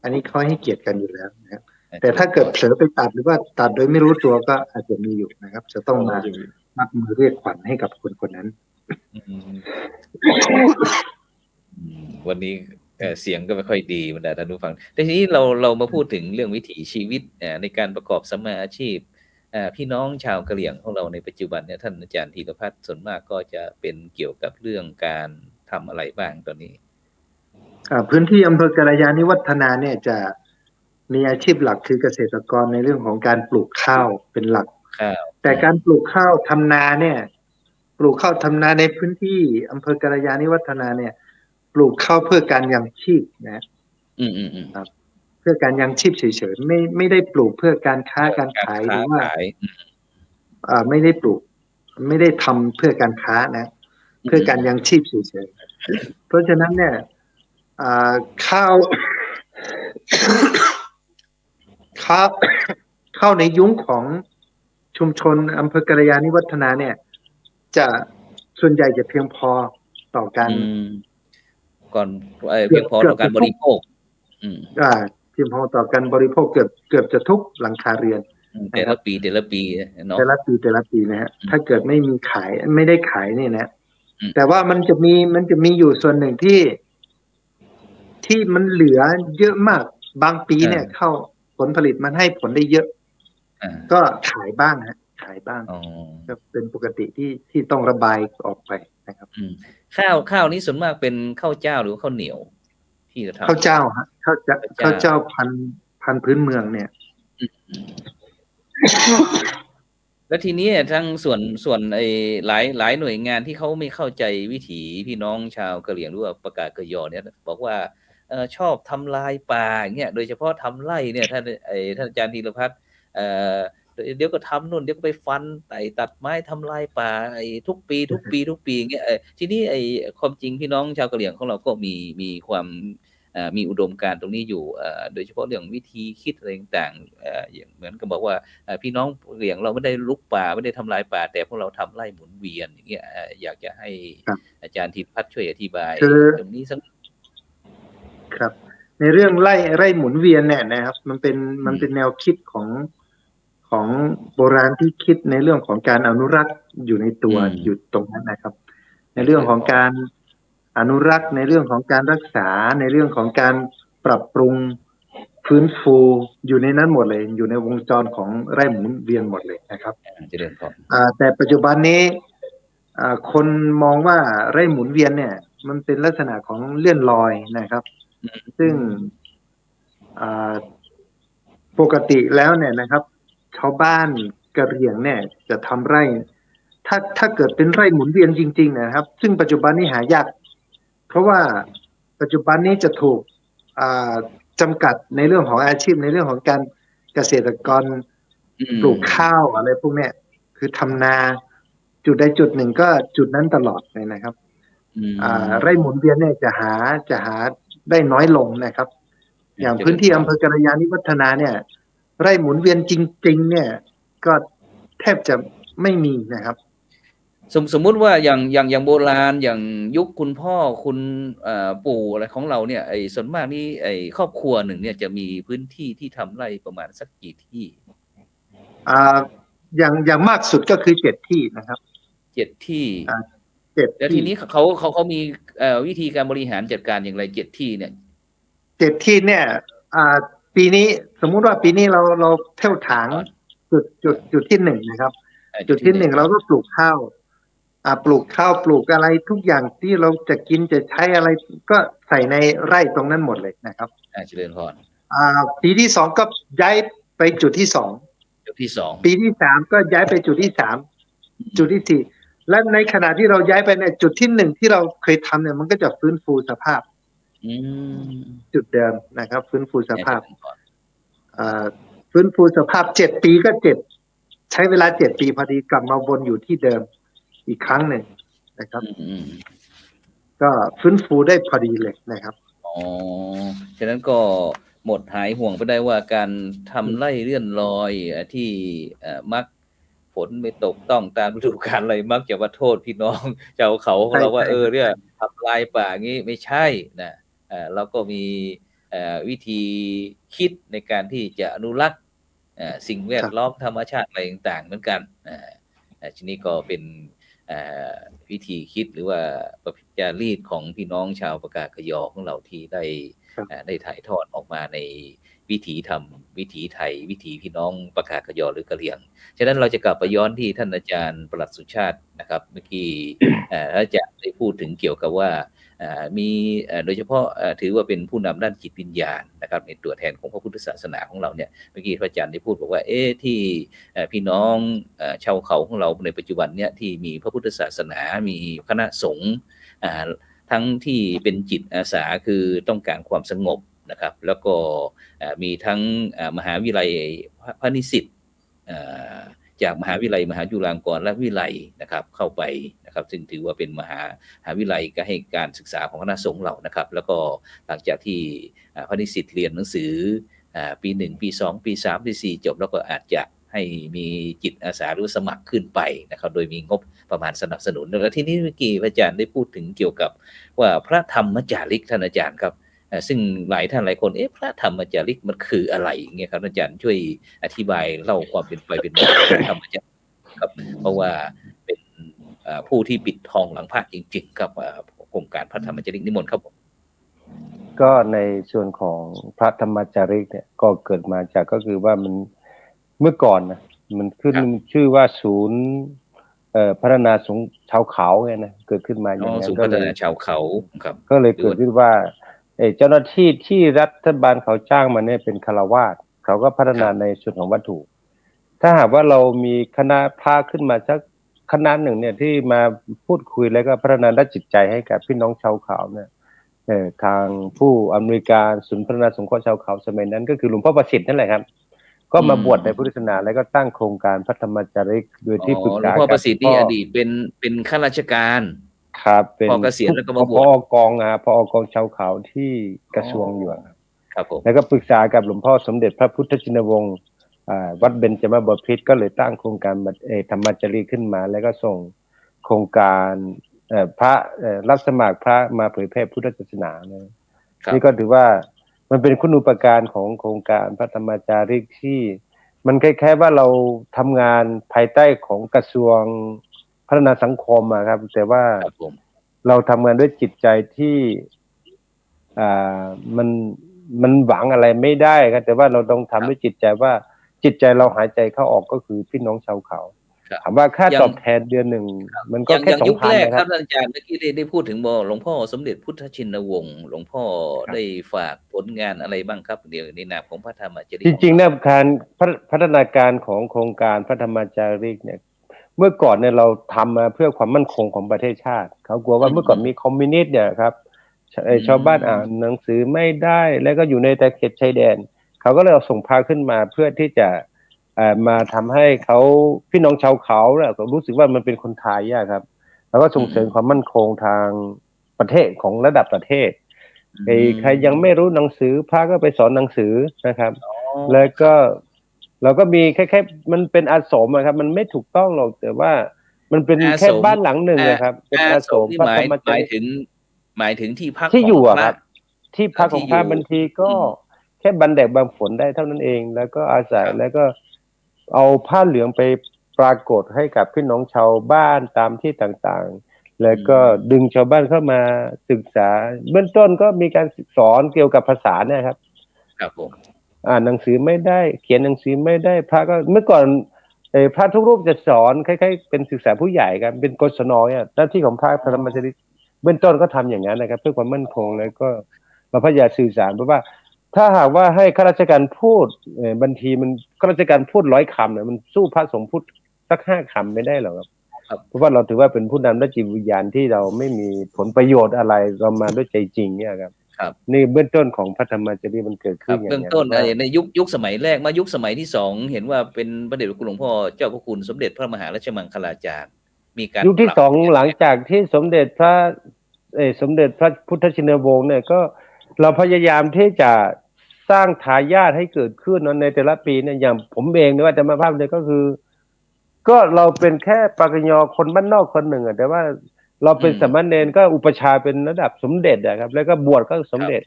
อันนี้เขาให้เกียรติกันอยู่แล้วนะครับแต่ถ้าเกิดเผลอไปตัดหรือว่าตัดโดยไม่รู้ตัวก็อาจจะมีอยู่นะครับจะต้องมามัดมือเรียกขวัญให้กับคนนั้นวันนี้เสียงก็ไม่ค่อยดีบรรดาท่านผู้ฟังแต่ทีนี้เรามาพูดถึงเรื่องวิถีชีวิตในการประกอบสัมมาอาชีพพี่น้องชาวกะเหรี่ยงของเราในปัจจุบันเนี่ยท่านอาจารย์ธีรพัฒน์ส่วนมากก็จะเป็นเกี่ยวกับเรื่องการทำอะไรบ้างตอนนี้พื้นที่อำเภอกัลยาณิวัฒนาเนี่ยจะมีอาชีพหลักคือเกษตรกรในเรื่องของการปลูกข้าวเป็นหลักแต่การปลูกข้าวทำนาเนี่ยปลูกข้าวทำนาในพื้นที่อำเภอกัลยาณิวัฒนาเนี่ยปลูกข้าวเพื่อการยังชีพนะครับเพื่อการยังชีพเฉยๆไม่ได้ปลูกเพื่อการค้าการขายหรือว่าไม่ได้ปลูกไม่ได้ทำเพื่อการค้านะเพื่อการยังชีพเฉยๆเพราะฉะนั้นเนี่ยข้าวในยุ้งของชุมชนอำเภอกัลยาณิวัฒนาเนี่ยจะส่วนใหญ่จะเพียงพอต่อการเพียงพอต่อการบริโภคเพียงพอต่อการบริโภคเกือบจะทุกหลังคาเรือนแต่ละปีเนาะแต่ละปีนะฮะถ้าเกิดไม่มีขายไม่ได้ขายเนี่ยนะแต่ว่ามันจะมีอยู่ส่วนหนึ่งที่มันเหลือเยอะมากบางปีเนี่ยเข้าผลผลิตมันให้ผลได้เยอะก็ขายบ้างฮะ ขายบ้าง อ๋อ ก็เป็นปกติที่ต้องระบายออกไปนะครับ ข้าวนี้ส่วนมากเป็นข้าวเจ้าหรือข้าวเหนียวที่จะทำ ข้าวเจ้าฮะข้าวเจ้าพันธุ์พื้นเมืองเนี่ย แล้วทีนี้ทั้งส่วนไอ้หลายหน่วยงานที่เขาไม่เข้าใจวิถีพี่น้องชาวกะเหรี่ยงหรือว่าปากากะยอเนี่ยบอกว่าชอบทำลายป่าอย่างเงี้ยโดยเฉพาะทำไร่เนี่ยท่านอาจารย์ธีรพัฒน์เดี๋ยวก็ทำนู่นเดี๋ยวก็ไปฟันไต่ตัดไม้ทำลายป่าไอ้ทุกปีอย่างเงี้ยทีนี้ไอ้ความจริงพี่น้องชาวกะเหรี่ยงของเราก็มีความมีอุดมการณ์ตรงนี้อยู่โดยเฉพาะเรื่องวิธีคิดอะไรต่างๆอย่างเหมือนกับบอกว่าพี่น้องกะเหรี่ยงเราไม่ได้ลุกป่าไม่ได้ทำลายป่าแต่พวกเราทำไร่หมุนเวียนอย่างเงี้ยอยากจะให้อาจารย์ธีรพัฒน์ช่วยอธิบายตรงนี้สักครับในเรื่องไร่หมุนเวียนเนี่ยนะครับมันเป็นแนวคิดของโบราณที่คิดในเรื่องของการอนุรักษ์อยู่ในตัวอยู่ตรงนั้นนะครับในเรื่องของการอนุรักษ์ในเรื่องของการรักษาในเรื่องของการปรับปรุงฟื้นฟูอยู่ในนั้นหมดเลยอยู่ในวงจรของไร่หมุนเวียนหมดเลยนะครับแต่ปัจจุบันนี้คนมองว่าไร่หมุนเวียนเนี่ยมันเป็นลักษณะของเลื่อนลอยนะครับซึ่งปกติแล้วเนี่ยนะครับชาวบ้านกะเหรี่ยงเนี่ยจะทำไร่ถ้าเกิดเป็นไร่หมุนเวียนจริงๆนะครับซึ่งปัจจุบันนี้หายากเพราะว่าปัจจุบันนี้จะถูกจำกัดในเรื่องของอาชีพในเรื่องของการเกษตรกรปลูกข้าวอะไรพวกเนี้ยคือทำนาจุดใดจุดหนึ่งก็จุดนั้นตลอดเลยนะครับไร่หมุนเวียนเนี่ยจะหาได้น้อยลงนะครับอย่างพื้นที่อำเภอกัลยาณิวัฒนาเนี่ยไร่หมุนเวียนจริงๆเนี่ยก็แทบจะไม่มีนะครับสมมุติว่าอย่างโบราณอย่างยุคคุณพ่อคุณปู่อะไรของเราเนี่ยไอ้ส่วนมากนี่ไอ้ครอบครัวหนึ่งเนี่ยจะมีพื้นที่ที่ทำไร่ประมาณสักกี่ที่อย่างมากสุดก็คือ7 ที่นะครับ7 ที่7แล้วทีนี้เขามีวิธีการบริหารจัดการอย่างไร7 ที่เนี่ย7 ที่เนี่ยปีนี้สมมุติว่าปีนี้เราเท่าถางจุดที่1นะครับจุดที่1เราก็ปลูกข้าวปลูกอะไรทุกอย่างที่เราจะกินจะใช้อะไรก็ใส่ในไร่ตรงนั้นหมดเลยนะครับเจริญพรปีที่2ก็ย้ายไปจุดที่2ปีที่3ก็ย้ายไปจุดที่3จุดที่4และในขณะที่เราย้ายไปเนี่ยจุดที่1ที่เราเคยทำเนี่ยมันก็จะฟื้นฟูสภาพจุดเดิมนะครับฟื้นฟูสภาพฟื้นฟูสภาพ7 ปีก็7ใช้เวลา7 ปีพอดีกลับมาวนอยู่ที่เดิมอีกครั้งหนึ่งนะครับก็ฟื้นฟูได้พอดีเลยนะครับฉะนั้นก็หมดหายห่วงไปได้ว่าการทำไร่เลื่อนลอยที่มักฝนไม่ตกต้องตามฤดูกาลอะไรมักจะมาโทษพี่น้องชาวเขาของเราว่าเนี่ยทำลายป่างี้ไม่ใช่นะเราก็มีวิธีคิดในการที่จะอนุรักษ์สิ่งแวดล้อมธรรมชาติอะไรต่างๆเหมือนกันทีนี้ก็เป็นวิธีคิดหรือว่าประเพณีจารีตของพี่น้องชาวปากากยอของเราที่ได้ถ่ายทอดออกมาในวิถีธรรมวิถีไทยวิถีพี่น้องปากากยอหรือกะเหรี่ยงฉะนั้นเราจะกลับไปย้อนที่ท่านอาจารย์ปลัดสุชาตินะครับเมื่อกี้อาจารย์ได้พูดถึงเกี่ยวกับว่ามีโดยเฉพาะถือว่าเป็นผู้นำด้านจิตวิญญาณนะครับในตัวแทนของพระพุทธศาสนาของเราเนี่ยเมื่อกี้พระอาจารย์ได้พูดบอกว่าที่พี่น้องชาวเขาของเราในปัจจุบันเนี่ยที่มีพระพุทธศาสนามีคณะสงฆ์ทั้งที่เป็นจิตอาสาคือต้องการความสงบนะครับแล้วก็มีทั้งมหาวิทยาลัยพระนิสิตจากมหาวิทยาลัยมหาจุฬาลงกรณวิทยาลัยนะครับเข้าไปนะครับซึ่งถือว่าเป็นมหาวิทยาลัยก็ให้การศึกษาของคณะสงฆ์เรานะครับแล้วก็หลังจากที่พระนิสิตเรียนหนังสือปี1ปี2ปี3ปี4จบแล้วก็อาจจะให้มีจิตอาสาหรือสมัครขึ้นไปนะครับโดยมีงบประมาณสนับสนุนแล้วที่นี้เมื่อกี้อาจารย์ได้พูดถึงเกี่ยวกับว่าพระธรรมจาริกท่านอาจารย์ครับซึ่งหลายท่านหลายคนพระธรรมจาริกมันคืออะไรอย่างเงี้ยครับอาจารย์ช่วยอธิบายเล่าความเป็นไปเป็นมาของพระธรรมจาริกครับเพราะว่าเป็นผู้ที่ปิดทองหลังพระจริงๆครับโครงการพระธรรมจาริกนิมนต์ครับผมก็ในส่วนของพระธรรมจาริกเนี่ยก็เกิดมาจากก็คือว่ามันเมื่อก่อนนะ มันขึ้น ครับ ชื่อว่าศูนย์พัฒนาสงฆ์ชาวเขาไงนะเกิดขึ้นมาอย่างนั้ ศู น นย์ ก็ พั เล ฒ ย นาชาวเขาครับ ก็เลยเกิดขึ้นว่าเจ้าหน้าที่ที่รัฐบาลเขาจ้างมาเนี่ยเป็นฆราวาสเขาก็พัฒนาในส่วนของวัตถุ ถ้าหากว่าเรามีคณะพระขึ้นมาสักคณะหนึ่งเนี่ยที่มาพูดคุยแล้วก็พัฒนาด้านจิตใจให้กับพี่น้องชาวเขาเนี่ยทางผู้อำนวยการศูนย์พัฒนาสงเคราะห์ชาวเขาสมัยนั้นก็คือหลวงพ่อประสิทธิ์นั่นแหละครับก็มาบวชในพุทธศาสนาแล้วก็ตั้งโครงการพระธรรมจาริกโดยที่ปรึก หลว ษาง พ่อ กั ป บ ระสิทธิ์นี่อดีตเป็นข้าราชการ ครับเป็น พอเกษียณแล้วก็มาบวช พอกองพอกองชาวเขาที่กระทรวงอยู่ครับ ครับผม แล้วก็ปรึกษากับหลวงพ่อสมเด็จพระพุทธชินวงศ์วัดเบญจมบพิตรก็เลยตั้งโครงการธรรมจารีขึ้นมา แล้วก็ส่งโครงการพระรับสมัครพระมาเผยแพร่พุทธศาสนานะครับ นี่ก็ถือว่ามันเป็นคุณูปการของโครงการพระธรรมจารีที่มันคล้ายๆว่าเราทำงานภายใต้ของกระทรวงพัฒนาสังคมครับแต่ว่า ครับผม เราทำงานด้วยจิตใจที่มันหวังอะไรไม่ได้ครับแต่ว่าเราต้องทำด้วยจิตใจว่าจิตใจเราหายใจเข้าออกก็คือพี่น้องชาวเขาถามว่าค่าตอบแทนเดือนหนึ่งมันก็แค่ อย่างยุคแรก 2,000 ค นะค รั รั บบ ท่านอาจารย์เมื่อกี้ได้พูดถึงหลวงพ่อสมเด็จพุทธชินวงศ์หลวงพ่อได้ฝากผลงานอะไรบ้างครับเดี๋ยวในนามของพระธรรมจารี จริงๆนะการพัฒนาการของโครงการพระธรรมจารีเนี่ยเมื่อก่อนเนี่ยเราทำมาเพื่อความมั่นคงของประเทศชาติเขากลัวว่าเมื่อก่อนมีคอมมิวนิสต์เนี่ยครับชาวบ้านอ่านหนังสือไม่ได้แล้วก็อยู่ในแต่เขตชายแดนเขาก็เลยเอาส่งพาขึ้นมาเพื่อที่จะมาทำให้เขาพี่น้องชาวเขาเนี่ยรู้สึกว่ามันเป็นคนไทยครับแล้วก็ส่งเสริมความมั่นคงทางประเทศของระดับประเทศใครยังไม่รู้หนังสือพระก็ไปสอนหนังสือนะครับแล้วก็เราก็มีแค่มันเป็นอาสมครับมันไม่ถูกต้องหรอกแต่ว่ามันเป็นแค่บ้านหลังหนึ่งนะครับเป็นอาสม หมายถึงที่พัก ที่อยู่ ของพ ค ระ รับที่พักของพระบางทีก็แค่บันแดดบางฝนได้เท่านั้นเองแล้วก็อาศัยแล้วก็เอาผ้าเหลืองไปปรากฏให้กับพี่น้องชาวบ้านตามที่ต่างๆแล้วก็ดึงชาวบ้านเข้ามาศึกษาเบื้องต้นก็มีการสอนเกี่ยวกับภาษาเนี่ยครับ ครับผม อ่านหนังสือไม่ได้เขียนหนังสือไม่ได้พระก็เมื่อก่อนพระทุกรูปจะสอนคล้ายๆเป็นศึกษาผู้ใหญ่ครับเป็นกศนเนี่ยหน้าที่ของพระธรรมจารีเบื้องต้นก็ทำอย่างนั้นนะครับเพื่อความมั่นคงแล้วก็เราพยายามสื่อสารเพราะว่าถ้าหากว่าให้ข้าราชการพูดบางทีมันข้าราชการพูด100 คำเนี่ยมันสู้พระสงฆ์พูดสัก5 คำไม่ได้หรอกครับเพราะว่าเราถือว่าเป็นผู้นำด้วยจิตวิญญาณที่เราไม่มีผลประโยชน์อะไรเรามาด้วยใจจริงเนี่ยครับนี่เบื้องต้นของพระธรรมจารีมันเกิดขึ้นอย่างนี้ เบื้องต้นในยุคสมัยแรกมายุคสมัยที่2เห็นว่าเป็นพระเดชพระคุณหลวงพ่อเจ้าพระคุณสมเด็จพระมหาราชมังคลาจารย์มีการยุคที่2หลังจากที่สมเด็จพระพุทธชินวงศ์เนี่ยก็เราพยายามที่จะสร้างทายาทให้เกิดขึ้นในแต่ละปีเนี่ยอย่างผมเองเนี่ยว่าจะมาภาพเลยก็คือก็เราเป็นแค่ปากญอคนบ้านนอกคนหนึ่งแต่ว่าเราเป็นสามเณรก็อุปชาเป็นระดับสมเด็จนะครับแล้วก็บวชก็สมเด็จ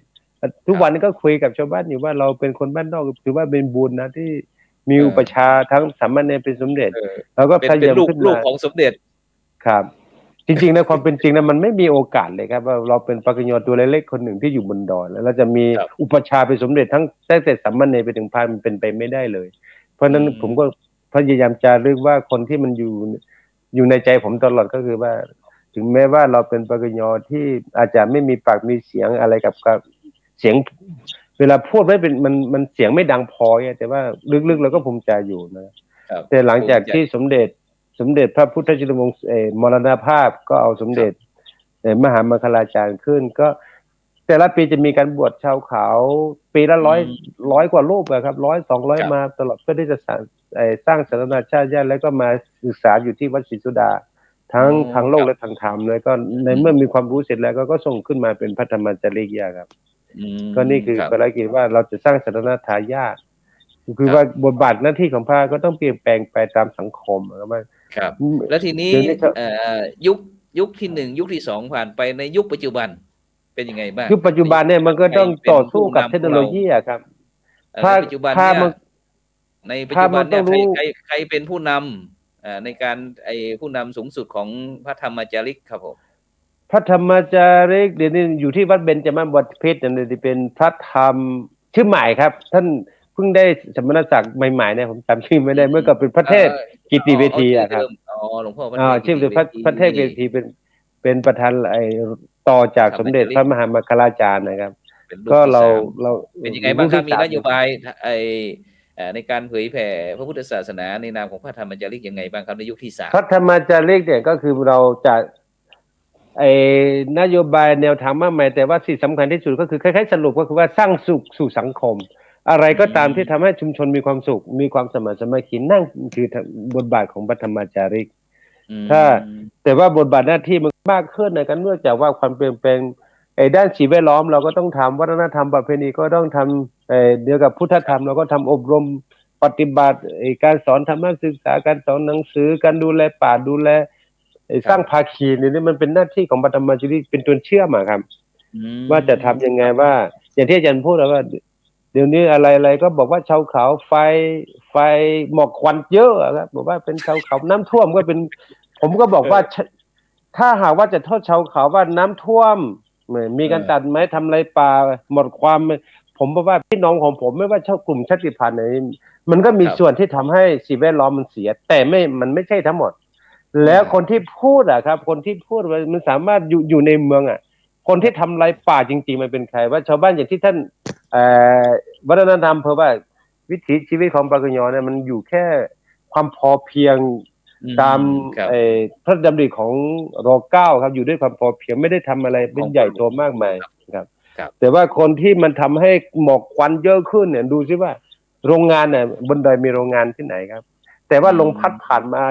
ทุกวันนี้ก็คุยกับชาวบ้านอยู่ว่าเราเป็นคนบ้านนอกถือว่าเป็นบุญนะที่มีอุปชาทั้งสามเณรเป็นสมเด็จแล้วก็พยายามขึ้นมาลูกของสมเด็จครับจริงๆในความเป็นจริงนะมันไม่มีโอกาสเลยครับว่าเราเป็นปากญอตัวเล็กๆคนหนึ่งที่อยู่บนดอยแล้วเราจะมีอุปชาเป็นสมเด็จทั้งแต่สามเณรไปถึงพระมันเป็นไปไม่ได้เลยเพราะฉะนั้นผมก็พยายามจะเรียกว่าคนที่มันอยู่ในใจผมตลอดก็คือว่าถึงแม้ว่าเราเป็นปากญอที่อาจจะไม่มีปากมีเสียงอะไรกับเสียงเวลาพูดไม่เป็นมันเสียงไม่ดังพอแต่ว่าลึกๆเราก็ภูมิใจอยู่นะแต่หลังจากที่สมเด็จพระพุทธชินวงศ์มรณภาพก็เอาสมเด็จมหามังคลาจารย์ขึ้นก็แต่ละปีจะมีการบวชชาวเขาปีละร้อยกว่ารูปครับ100-200มาตลอดเพื่อที่จะสร้างศาสนาชาติญาติแล้วก็มาศึกษาอยู่ที่วัดศรีสุดาทั้งทางโลกและทางธรรมเลยก็ในเมื่อมีความรู้เสร็จแล้วก็ส่งขึ้นมาเป็นพระธรรมจารีครับก็นี่คือภารกิจว่าเราจะสร้างศาสนาทายาทคือว่าบทบาทหน้าที่ของพระก็ต้องเปลี่ยนแปลงไปตามสังคมครับแล้วทีนี้ยุคที่1ยุคที่2ผ่านไปในยุคปัจจุบันเป็นยังไงบ้างยุคปัจจุบันเนี่ยมันก็ต้องต่อสู้กับเทคโนโลยีครับปัจจุบันเนี่ยในปัจจุบันเนี่ยใครเป็นผู้นำในการผู้นำสูงสุดของพระธรรมจารีครับผมพระธรรมจารีเดี๋ยวนี้อยู่ที่วัดเบญจมบพิตรเนี่ยเป็นพระธรรมชื่อใหม่ครับท่าน พิ่งได้สมณศักดิ์ใหม่ๆเนี่ยผมจำชื่อไม่ได้เมื่อก่อนเป็นพระเทพกิติเวทีอะครับหลวงพ่อพระเทพชื่อเป็นกิติเวทีพระเทพกิติเป็นประธานต่อจากสมเด็จพระมหามัคคลาจารย์นะครับเป็นรุ่น ก็ ที่ เรา 3เป็นยังไงบ้างครับมีนโยบายในการเผยแผ่พระพุทธศาสนาในนามของพระธรรมจาริกยังไงบ้างครับในยุคที่ 3พระธรรมจาริกเนี่ยก็คือเราจะนโยบายแนวทางมากมายแต่ว่าสิ่งสำคัญที่สุดก็คือคล้ายๆสรุปก็คือว่าสร้างสุขสู่สังคมอะไรก็ตามที่ทำให้ชุมชนมีความสุขมีความสมัครสมาคีนั่นคือบทบาทของพระธรรมจาริกแต่ว่าบทบาทหน้าที่มันมากขึ้นในการเนื่องจากว่าความเปลี่ยนแปลงด้านสิ่งแวดล้อมเราก็ต้องทำวัฒนธรรมประเพณีก็ต้องทำเดียวกับพุทธธรรมเราก็ทำอบรมปฏิบัติการสอนธรรมศึกษาการสอนหนังสือการดูแลป่าดูแลสร้างภาคีนี่มันเป็นหน้าที่ของพระธรรมจาริกเป็นตัวเชื่อมครับว่าจะทำยังไงว่าอย่างที่อาจารย์พูดว่าเดี๋ยวนี้อะไรก็บอกว่าชาวเขาไฟหมอกควันเยอะครับบอกว่าเป็นชาวเขาน้ำท่วมก็เป็นผมก็บอกว่าถ้าหากว่าจะโทษชาวเขาว่าน้ำท่วมมีการตัดไม้ทำไรป่าหมดความผมบอกว่าพี่น้องของผมไม่ว่าชาวกลุ่มชาติพันธุ์ไหนมันก็มีส่วนที่ทำให้สิ่งแวดล้อมมันเสียแต่มันไม่ใช่ทั้งหมดแล้วคนที่พูดครับคนที่พูดมันสามารถอยู่ในเมืองคนที่ทำลายป่าจริงๆมันเป็นใครว่าชาวบ้านอย่างที่ท่านวัฒนธรรมเพราะว่าวิถีชีวิตของปากกยอเนี่ยมันอยู่แค่ความพอเพียงตามพระดำริของร.9ครับอยู่ด้วยความพอเพียงไม่ได้ทำอะไรเป็นใหญ่โตมากมายครับแต่ว่าคนที่มันทำให้หมอกควันเยอะขึ้นเนี่ยดูซิว่าโรงงานเนี่ยบนดอยมีโรงงานที่ไหนครับแต่ว่าลมพัดผ่านมา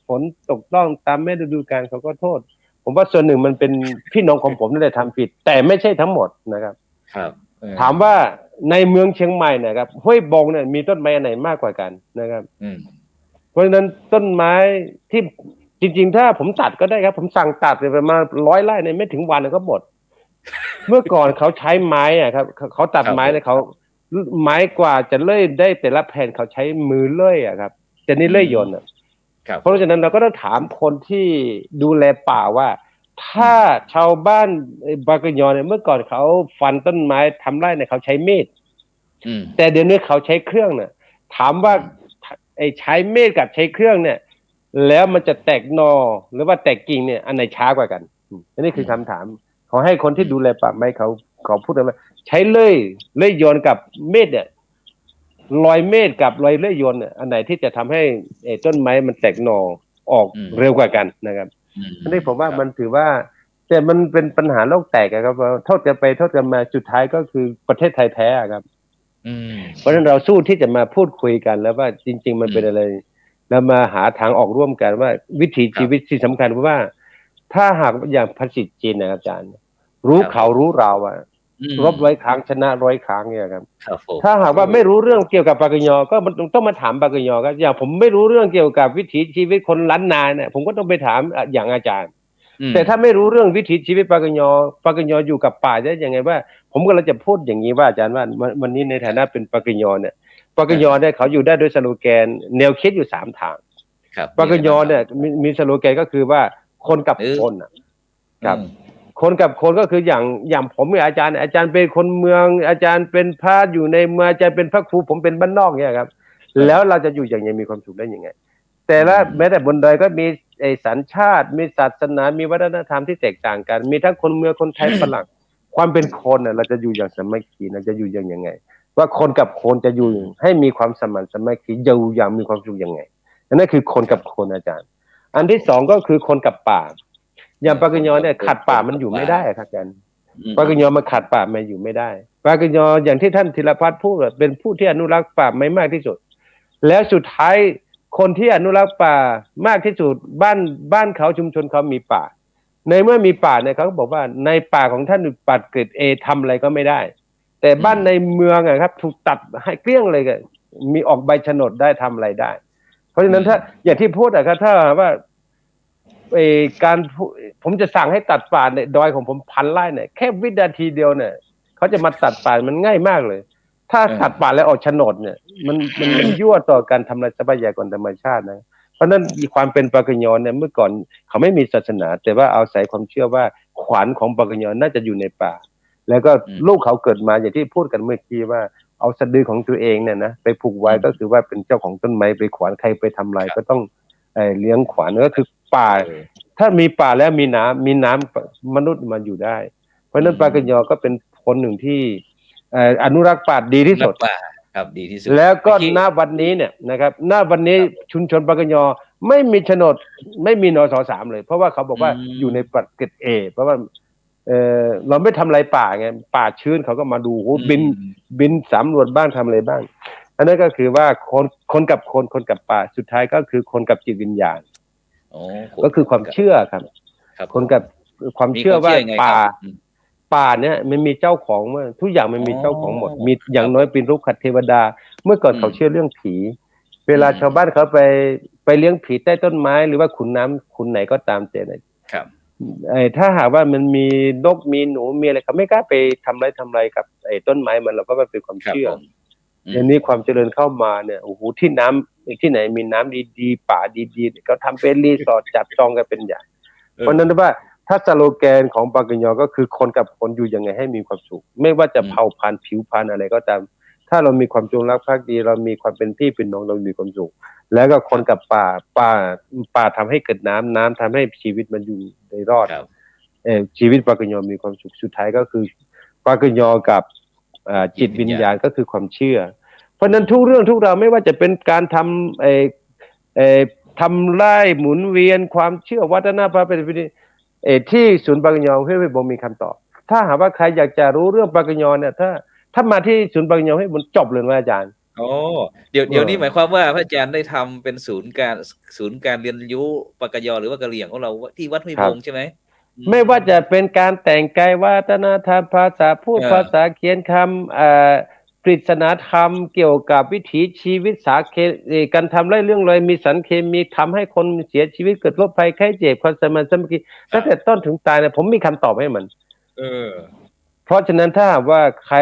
ฝนตกต้องตามแม่ฤดูกาลเขาก็โทษผมว่าส่วนหนึ่งมันเป็นพี่น้องของผมนั่นแหละทำผิดแต่ไม่ใช่ทั้งหมดนะครับถามว่าในเมืองเชียงใหม่นะครับห้วยบงเนี่ยมีต้นไม้ไหนมากกว่ากันนะครับเพราะฉะนั้นต้นไม้ที่จริงๆถ้าผมตัดก็ได้ครับผมสั่งตัดเลยประมาณ100 ไร่ในไม่ถึงวันก็หมดเมื่อก่อนเขาใช้ไม้ครับเขาตัดไม้เนี่ยเขาไม้กว่าจะเลื่อยได้แต่ละแผ่นเขาใช้มือเลื่อยครับแต่นี่เลื่อยยนต์เพราะฉะนั้นเราก็ต้องถามคนที่ดูแลป่าว่าถ้าชาวบ้านบากยอเนี่ยเมื่อก่อนเขาฟันต้นไม้ทำไร่เนี่ยเขาใช้มีดแต่เดี๋ยวนี้เขาใช้เครื่องเนี่ยถามว่าใช้มีดกับใช้เครื่องเนี่ยแล้วมันจะแตกหนอหรือว่าแตกกิ่งเนี่ยอันไหนช้ากว่ากันนี่คือคำถามขอให้คนที่ดูแลป่าไม้เขาพูดว่าใช้เลื่อยยนต์กับมีดเนี่ยรอยเมฆกับรอยเลื่อยยนต์อันไหนที่จะทำให้ต้นไม้มันแตกหน่อออกเร็วกว่ากันนะครับอันนี้ผมว่ามันถือว่าแต่มันเป็นปัญหาโลกแตกครับว่าโทษกันไปโทษกันมาสุดท้ายก็คือประเทศไทยแพ้ครับเพราะฉะนั้นเราสู้ที่จะมาพูดคุยกันแล้วว่าจริงๆมันเป็นอะไรแล้วมาหาทางออกร่วมกันว่าวิถีชีวิตที่สำคัญเพราะว่าถ้าหากอย่างภาษิตจีนนะครับอาจารย์รู้เขารู้เรารบ100 ครั้งชนะ100 ครั้งเนี่ยครับถ้าหากว่าไม่รู้เรื่องเกี่ยวกับปากยอก็มันต้องมาถามปากยอครับอย่างผมไม่รู้เรื่องเกี่ยวกับวิถีชีวิตคนล้านนาเนี่ยผมก็ต้องไปถามอย่างอาจารย์แต่ถ้าไม่รู้เรื่องวิถีชีวิตปากยออยู่กับป่าได้ยังไงว่าผมก็เลยจะพูดอย่างนี้ว่าอาจารย์ว่าวันนี้ในฐานะเป็นปากยอเนี่ยปากยอเนี่ยเขาอยู่ได้ด้วยสโลแกนแนวคิดอยู่3 ทางปากยอเนี่ยมีสโลแกนก็คือว่าคนกับคนครับคนกับคนก็คืออย่างผมกับอาจารย์เป็นคนเมืองอาจารย์เป็นพระอยู่ในเมืองอาจารย์เป็นพระครูผมเป็นบ้านนอกเนี่ยครับแล้วเราจะอยู่อย่างมีความสุขได้ยังไงแต่ละแม้แต่บนดอยก็มีสัญชาติมีศาสนามีวัฒนธรรมที่แตกต่างกันมีทั้งคนเมืองคนไทยฝรั่งความเป็นคนเราจะอยู่อย่างสามัคคีเราจะอยู่อย่างยังไงว่าคนกับคนจะอยู่ให้มีความสมัครสามัคคีอยู่อย่างมีความสุขยังไงนั่นคือคนกับคนอาจารย์อันที่สองก็คือคนกับป่าอย่างปากยอเนี่ยขัดป่ามันอยู่ไม่ได้ครับอาจารย์ปากยอมันขัดป่ามันอยู่ไม่ได้ปากยออย่างที่ท่านธีรพัฒน์พูดเป็นผู้ที่อนุรักษ์ป่าไม่มากที่สุดแล้วสุดท้ายคนที่อนุรักษ์ป่ามากที่สุดบ้านเขาชุมชนเขามีป่าในเมื่อมีป่าเนี่ยเขาก็บอกว่าในป่าของท่านป่าเกรด A ทำอะไรก็ไม่ได้แต่บ้านในเมืองครับถูกตัดให้เกลี้ยงเลยมีออกใบโฉนดได้ทำอะไรได้เพราะฉะนั้นถ้าอย่างที่พูดครับถ้าว่าผมจะสั่งให้ตัดป่าในดอยของผม1,000 ไร่เนี่ยแค่วินาทีเดียวเนี่ยเขาจะมาตัดป่ามันง่ายมากเลยถ้าตัดป่าแล้วออกโฉนดเนี่ยมันยั่วต่อการทำลายทรัพยากรธรรมชาตินะเพราะนั้นความเป็นปากยอเนี่ยเมื่อก่อนเขาไม่มีศาสนาแต่ว่าเอาศัยความเชื่อว่าขวัญของปากยอน่าจะอยู่ในป่าแล้วก็ลูกเขาเกิดมาอย่างที่พูดกันเมื่อกี้ว่า เอาสะดือของตัวเองเนี่ยนะไปผูกไว้ก็คือว่าเป็นเจ้าของต้นไม้ไปขวานใครไปทำลายก็ต้องเลี้ยงขวานก็คือป่าถ้ามีป่าแล้วมีน้ำมนุษย์มาอยู่ได้เพราะฉะนั้นปากะยอก็เป็นคนหนึ่งที่อนุรักษ์ป่าดีที่สุดครับดีที่สุดแล้วก็ณวันนี้เนี่ยนะครับณวันนี้ชุมชนปากะยอไม่มีโฉนดไม่มีนส.3เลยเพราะว่าเขาบอกว่าอยู่ในปัดเกรด A เพราะว่าเราไม่ทำอะไรป่าไงป่าชื้นเขาก็มาดูบินสำรวจบ้างทำอะไรบ้างอันนั้นก็คือว่าคนกับคนกับป่าสุดท้ายก็คือคนกับจิตวิญญาณก็คือความเชื่อครับคนกับความเชื่อว่าป่าเนี่ยมันมีเจ้าของทุกอย่างมันมีเจ้าของหมดมีอย่างน้อยเป็นรูปขัดเทวดาเมื่อก่อนเขาเชื่อเรื่องผีเวลาชาวบ้านเขาไปเลี้ยงผีใต้ต้นไม้หรือว่าขุนน้ำขุนไหนก็ตามแต่ครับถ้าหากว่ามันมีนกมีหนูมีอะไรเขาไม่กล้าไปทำไรกับต้นไม้มันเราก็เป็นความเชื่ออย่างนี้ความเจริญเข้ามาเนี่ยโอ้โหที่น้ำที่ไหนมีน้ำดีๆป่าดีๆเขาทำเป็นรีสอร์ทจัดจองกันเป็นอย่างเพราะนั้นว่าถ้าสโลแกนของปากะยอก็คือคนกับคนอยู่ยังไงให้มีความสุขไม่ว่าจะเผ่าพันธุ์ผิวพันธุ์อะไรก็ตามถ้าเรามีความจงรักภักดีเรามีความเป็นพี่เป็นน้องเรามีความสุขแล้วก็คนกับป่าทำให้เกิดน้ำทำให้ชีวิตมันอยู่ในรอดชีวิตปากะยอมีความสุขสุดท้ายก็คือปากะยอกับจิตวิญญาณก็คือความเชื่อเพราะนั้นทุกเรื่องทุกราวไม่ว่าจะเป็นการทำไร่หมุนเวียนความเชื่อวัฒนธรรมเป็นที่ศูนย์ปากะยอห้วยบงมีคำตอบถ้าหากว่าใครอยากจะรู้เรื่องปากะยอเนี่ยถ้ามาที่ศูนย์ปากะยอห้วยบงจบเลยนะอาจารย์เดี๋ยวนี้หมายความว่าพระอาจารย์ได้ทำเป็นศูนย์การเรียนรู้ปากะยอหรือว่ากะเหรี่ยงของเราที่วัดห้วยบงใช่ไหมไม่ว่าจะเป็นการแต่งกายวัฒนธรรมภาษาพูดภาษาเขียนคำปริศนาธรรมเกี่ยวกับวิถีชีวิตการทำไร่เรื่องเลยมีสารเคมีทำให้คนเสียชีวิตเกิดโรคภัยไข้เจ็บความสามัคคีตั้งแต่ต้นถึงตายเนี่ยผมมีคำตอบให้มันเพราะฉะนั้นถ้าว่าใคร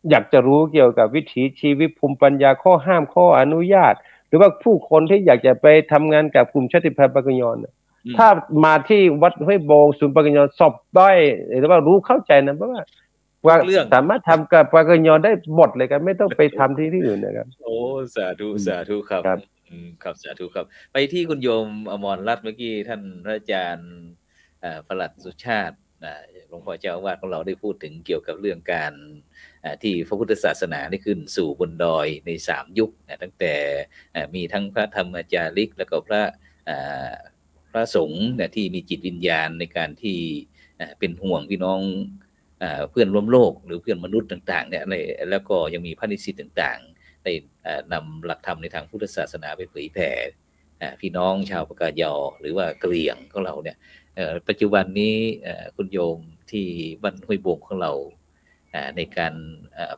อยากจะรู้เกี่ยวกับวิถีชีวิตภูมิปัญญาข้อห้ามข้ออนุญาตหรือว่าผู้คนที่อยากจะไปทำงานกับกลุ่มชาติพันธุ์ปากะยอถ้ามาที่วัดห้วยโบงศูนย์ปากะยอสอบได้หรือว่ารู้เข้าใจนะเพราะว่าสามารถทำกับปากะยอได้หมดเลยครับไม่ต้องไปทำที่อื่นนะครับโอ้สาธุครับครับสาธุครับไปที่คุณโยมอมรรัตน์เมื่อกี้ท่านพระอาจารย์ประหลัดสุชาติหลวงพ่อเจ้าอาวาสของเราได้พูดถึงเกี่ยวกับเรื่องการที่พระพุทธศาสนาได้ขึ้นสู่บนดอยใน3ยุคตั้งแต่มีทั้งพระธรรมจาริกแล้วก็พระสงฆ์ที่มีจิตวิญญาณในการที่เป็นห่วงพี่น้องเพื่อนร่วมโลกหรือเพื่อนมนุษย์ต่างๆเนี่ยแล้วก็ยังมีพระนิสิตต่างๆได้นำหลักธรรมในทางพุทธศาสนาไปเผยแผ่พี่น้องชาวปากะยอหรือว่ากะเหรี่ยงของเราเนี่ยปัจจุบันนี้คุณโยมที่บ้านห้วยบงของเราในการ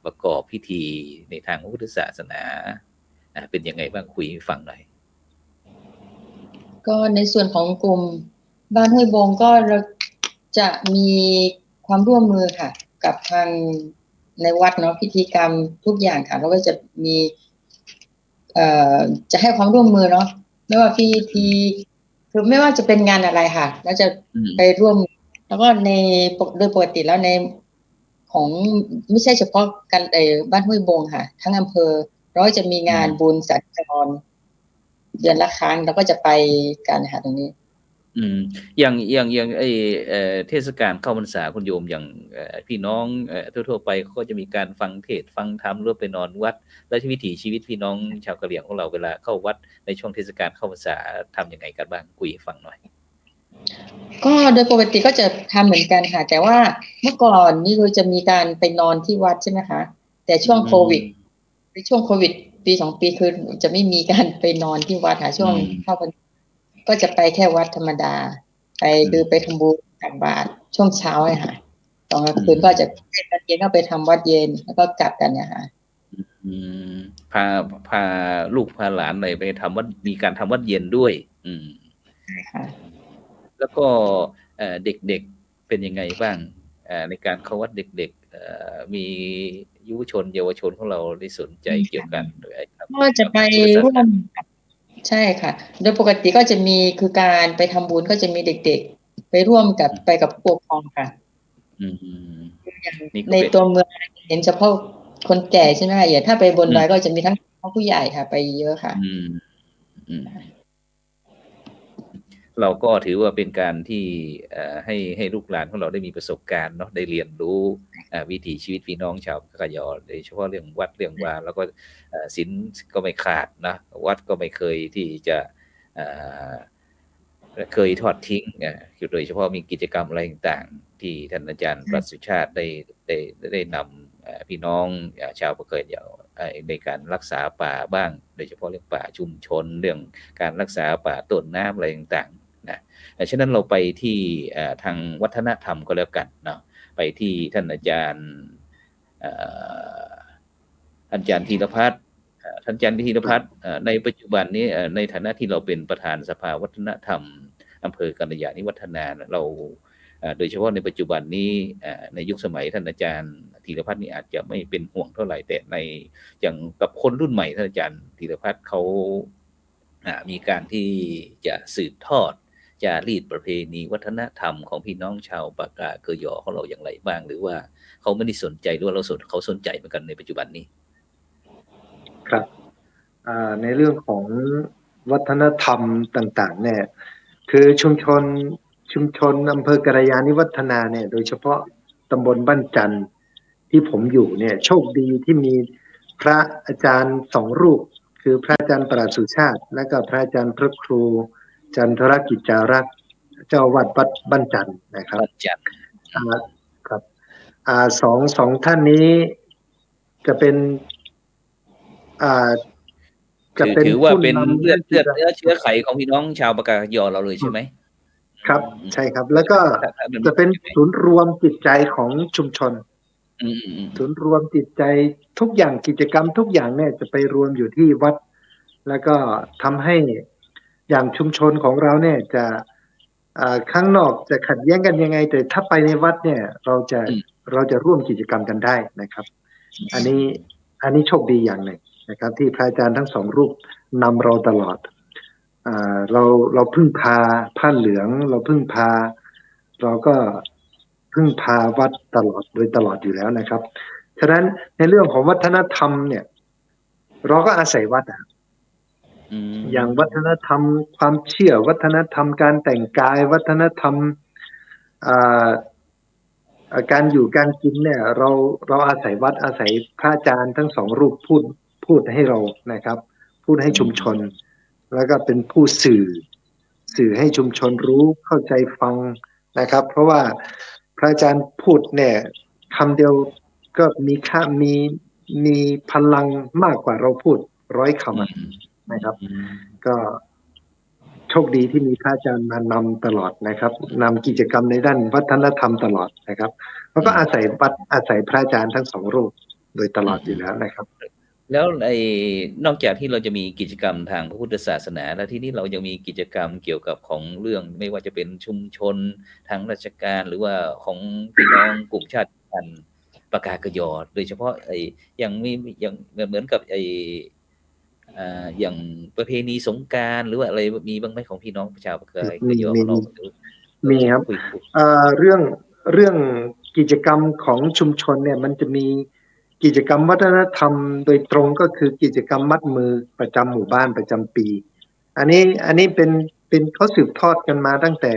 ประกอบพิธีในทางพุทธศาสนาเป็นยังไงบ้างคุยให้ฟังหน่อยก็ในส่วนของกลุ่มบ้านห้วยบงก็เราจะมีความร่วมมือค่ะกับทางในวัดเนาะพิธีกรรมทุกอย่างค่ะเราก็จะมีจะให้ความร่วมมือเนาะไม่ว่าพิธีคือไม่ว่าจะเป็นงานอะไรค่ะเราจะไปร่วมแล้วก็โดยปกติแล้วในของไม่ใช่เฉพาะกันบ้านห้วยบงค่ะทั้งอำเภอเราก็จะมีงานบุญสัญจรเดือนละครั้งเราก็จะไปกันค่ะตรงนี้อย่างเทศกาลเข้าพรรษาคุณโยมอย่างพี่น้องทั่วๆไปเขาก็จะมีการฟังเทศน์ฟังธรรมหรือไปนอนวัดและวิถีชีวิตพี่น้องชาวกะเหรี่ยงของเราเวลาเข้าวัดในช่วงเทศกาลเข้าพรรษาทำยังไงกันบ้างคุยให้ฟังหน่อยก็โดยปกติก็จะทำเหมือนกันค่ะแต่ว่าเมื่อก่อนนี่เราจะมีการไปนอนที่วัดใช่ไหมคะแต่ช่วงโควิดปี2 ปีคือจะไม่มีการไปนอนที่วัดค่ะช่วงเข้าพรรษาก็จะไปแค่วัดธรรมดาคือไปทำบุญตักบาตรช่วงเช้าเลยค่ะตอนกลางคืนก็จะตอนเย็นก็ไปทำวัดเย็นแล้วก็กลับกันเนี่ยค่ะพาลูกพาหลานไปทำวัดมีการทำวัดเย็นด้วยใช่ค่ะแล้วก็เด็กๆเป็นยังไงบ้างในการเข้าวัดเด็กๆมียุวชนเยาวชนของเราได้สนใจเกี่ยวกันก็จะไปร่วมใช่ค่ะโดยปกติก็จะมีคือการไปทำบุญก็จะมีเด็กๆไปร่วมกับผู้ปกครองค่ะในตัวเมืองเห็นเฉพาะ คนแก่ใช่ไหมคะอย่างถ้าไปบนดอยก็จะมีทั้งผู้ใหญ่ค่ะ ไปเยอะค่ะ เราก็ถือว่าเป็นการที่ให้ลูกหลานของเราได้มีประสบการณ์เนาะได้เรียนรู้วิถีชีวิตพี่น้องชาวกะยอโดยเฉพาะเรื่องวัดเรื่องวาแล้วก็ศีลก็ไม่ขาดนะวัดก็ไม่เคยที่จะเคยทอดทิ้งโดยเฉพาะมีกิจกรรมอะไรต่างๆที่ท่านอาจารย์ปรัชสุชาติได้นำพี่น้องชาวกะยอในการรักษาป่าบ้างโดยเฉพาะเรื่องป่าชุมชนเรื่องการรักษาป่าต้นน้ำอะไรต่างๆนะฉะนั้นเราไปที่ทางวัฒนธรรมก็แล้วกันเนาะไปที่ท่านอาจารย์ธีรพัฒน์ท่านอาจารย์ธีรพัฒน์ในปัจจุบันนี้ในฐานะที่เราเป็นประธานสภาวัฒนธรรมอำเภอกัลยาณิวัฒนาเราโดยเฉพาะในปัจจุบันนี้ในยุคสมัยท่านอาจารย์ธีรพัฒน์นี่อาจจะไม่เป็นห่วงเท่าไหร่แต่ในอย่างกับคนรุ่นใหม่ท่านอาจารย์ธีรพัฒน์เขามีการที่จะสืบทอดจารีตประเพณีวัฒนธรรมของพี่น้องชาวปากกาเกยอของเราอย่างไรบ้างหรือว่าเขาไม่ได้สนใจหรือว่าเขาสนใจเหมือนกันในปัจจุบันนี้ครับในเรื่องของวัฒนธรรมต่างๆเนี่ยคือชุมชนอำเภอกัลยาณิวัฒนาเนี่ยโดยเฉพาะตำบลบ้านจันทร์ที่ผมอยู่เนี่ยโชคดีที่มีพระอาจารย์2 รูปคือพระอาจารย์ปราชสุชาติและก็พระอาจารย์พระครูจันทรกิจจารักษ์เจ้าวัดบ้านจันทร์นะครับครับสองท่านนี้จะเป็นถือว่าเป็นเลือดเนื้อเชื้อไขของพี่น้องชาวปากกายอเราเลยใช่ไหมครับใช่ครับแล้วก็จะเป็นศูนย์รวมจิตใจของชุมชนศูนย์รวมจิตใจทุกอย่างกิจกรรมทุกอย่างเนี่ยจะไปรวมอยู่ที่วัดแล้วก็ทำให้อย่างชุมชนของเราเนี่ยจะข้างนอกจะขัดแย้งกันยังไงแต่ถ้าไปในวัดเนี่ยเราจะร่วมกิจกรรมกันได้นะครับอันนี้โชคดีอย่างหนึ่งนะครับที่พระอาจารย์ทั้ง2 รูปนำเราตลอดเราพึ่งพาผ้าเหลืองเราก็พึ่งพาวัดตลอดอยู่แล้วนะครับฉะนั้นในเรื่องของวัฒนธรรมเนี่ยเราก็อาศัยวัดอย่างวัฒนธรรมความเชื่อวัฒนธรรมการแต่งกายวัฒนธรรมการอยู่การกินเนี่ยเราอาศัยวัดอาศัยพระอาจารย์ทั้ง2 รูปพูดให้เรานะครับพูดให้ชุมชนแล้วก็เป็นผู้สื่อให้ชุมชนรู้เข้าใจฟังนะครับเพราะว่าพระอาจารย์พูดเนี่ยคำเดียวก็มีค่ามีพลังมากกว่าเราพูด100 คำนะครับก็โชคดีที่มีพระอาจารย์มานำตลอดนะครับนำกิจกรรมในด้านวัฒนธรรมตลอดนะครับแล้วก็อาศัยพระอาจารย์ทั้ง2 รูปโดยตลอดอยู่แล้วนะครับแล้วนอกจากที่เราจะมีกิจกรรมทางพระพุทธศาสนาแล้วที่นี่เรายังมีกิจกรรมเกี่ยวกับของเรื่องไม่ว่าจะเป็นชุมชนทางราชการหรือว่าของพี่น้องกลุ่มชาติพันธุ์ปากกาเกยอโดยเฉพาะอย่างเหมือนกับอย่างประเพณีสงกรานต์หรือว่าอะไรมีบ้างไหมของพี่น้องชาวปากกาเกยอของเรามีครับเรื่องกิจกรรมของชุมชนเนี่ยมันจะมีกิจกรรมวัฒนธรรมโดยตรงก็คือกิจกรรมมัดมือประจำหมู่บ้านประจำปีอันนี้เป็นเขาสืบทอดกันมาตั้งแต่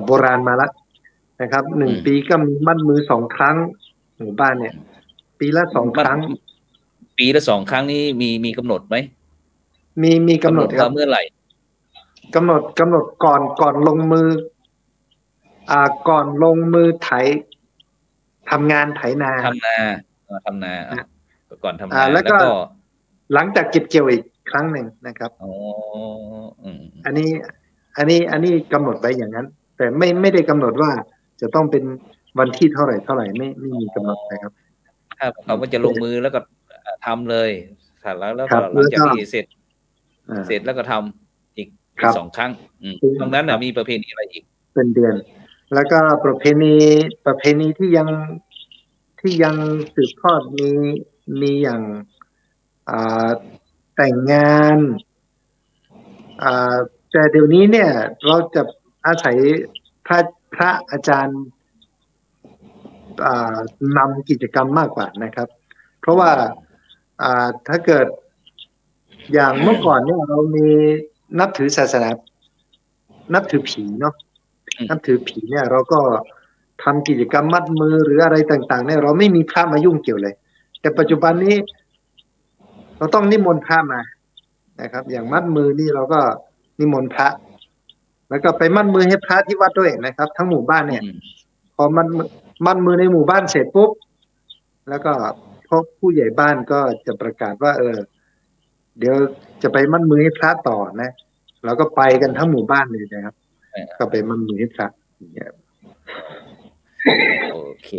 โบราณมาแล้วนะครับ1 ปีก็มีมัดมือ2 ครั้งหมู่บ้านเนี่ยปีละ2 ครั้งปีละ2 ครั้งนี้มีกำหนดไหมมีกำหนดครับเมื่อไหร่กำหนดก่อนลงมือก่อนลงมือไถทำงานไถนาก่อนทำนาแล้วก็หลังจากเก็บเกี่ยวอีกครั้งหนึ่งนะครับอันนี้กำหนดไว้อย่างนั้นแต่ไม่ได้กำหนดว่าจะต้องเป็นวันที่เท่าไหร่ไม่มีกำหนดนะครับครับเขาก็จะลงมือแล้วก็ทำเลยแล้วก็หลังจากที่เสร็จแล้วก็ทำอีก2 ครั้งตรงนั้นมีประเพณีอะไรอีกเป็นเดือนแล้วก็ประเพณีที่ยังสืบทอดมีอย่างแต่งงานแต่เดี๋ยวนี้เนี่ยเราจะอาศัยพระอาจารย์ อ่านำกิจกรรมมากกว่านะครับ เพราะว่าถ้าเกิดอย่างเมื่อก่อนเนี่ยเรามีนับถือศาสนานับถือผีเนาะนับถือผีเนี่ยเราก็ทำกิจกรรมมัดมือหรืออะไรต่างๆเนี่ยเราไม่มีพระมายุ่งเกี่ยวเลยแต่ปัจจุบันนี้เราต้องนิมนต์พระมานะครับ อย่างมัดมือนี่เราก็นิมนต์พระ แล้วก็ไปมัดมือให้พระที่วัดด้วยนะครับ ทั้งหมู่บ้านเนี่ยพอมัดมือในหมู่บ้านเสร็จปุ๊บแล้วก็พวกผู้ใหญ่บ้านก็จะประกาศว่าเดี๋ยวจะไปมัดมือให้พระต่อนะเราก็ไปกันทั้งหมู่บ้านเลยนะครับก็ไปมัดมือให้พระอย่างเงี้ย โอเค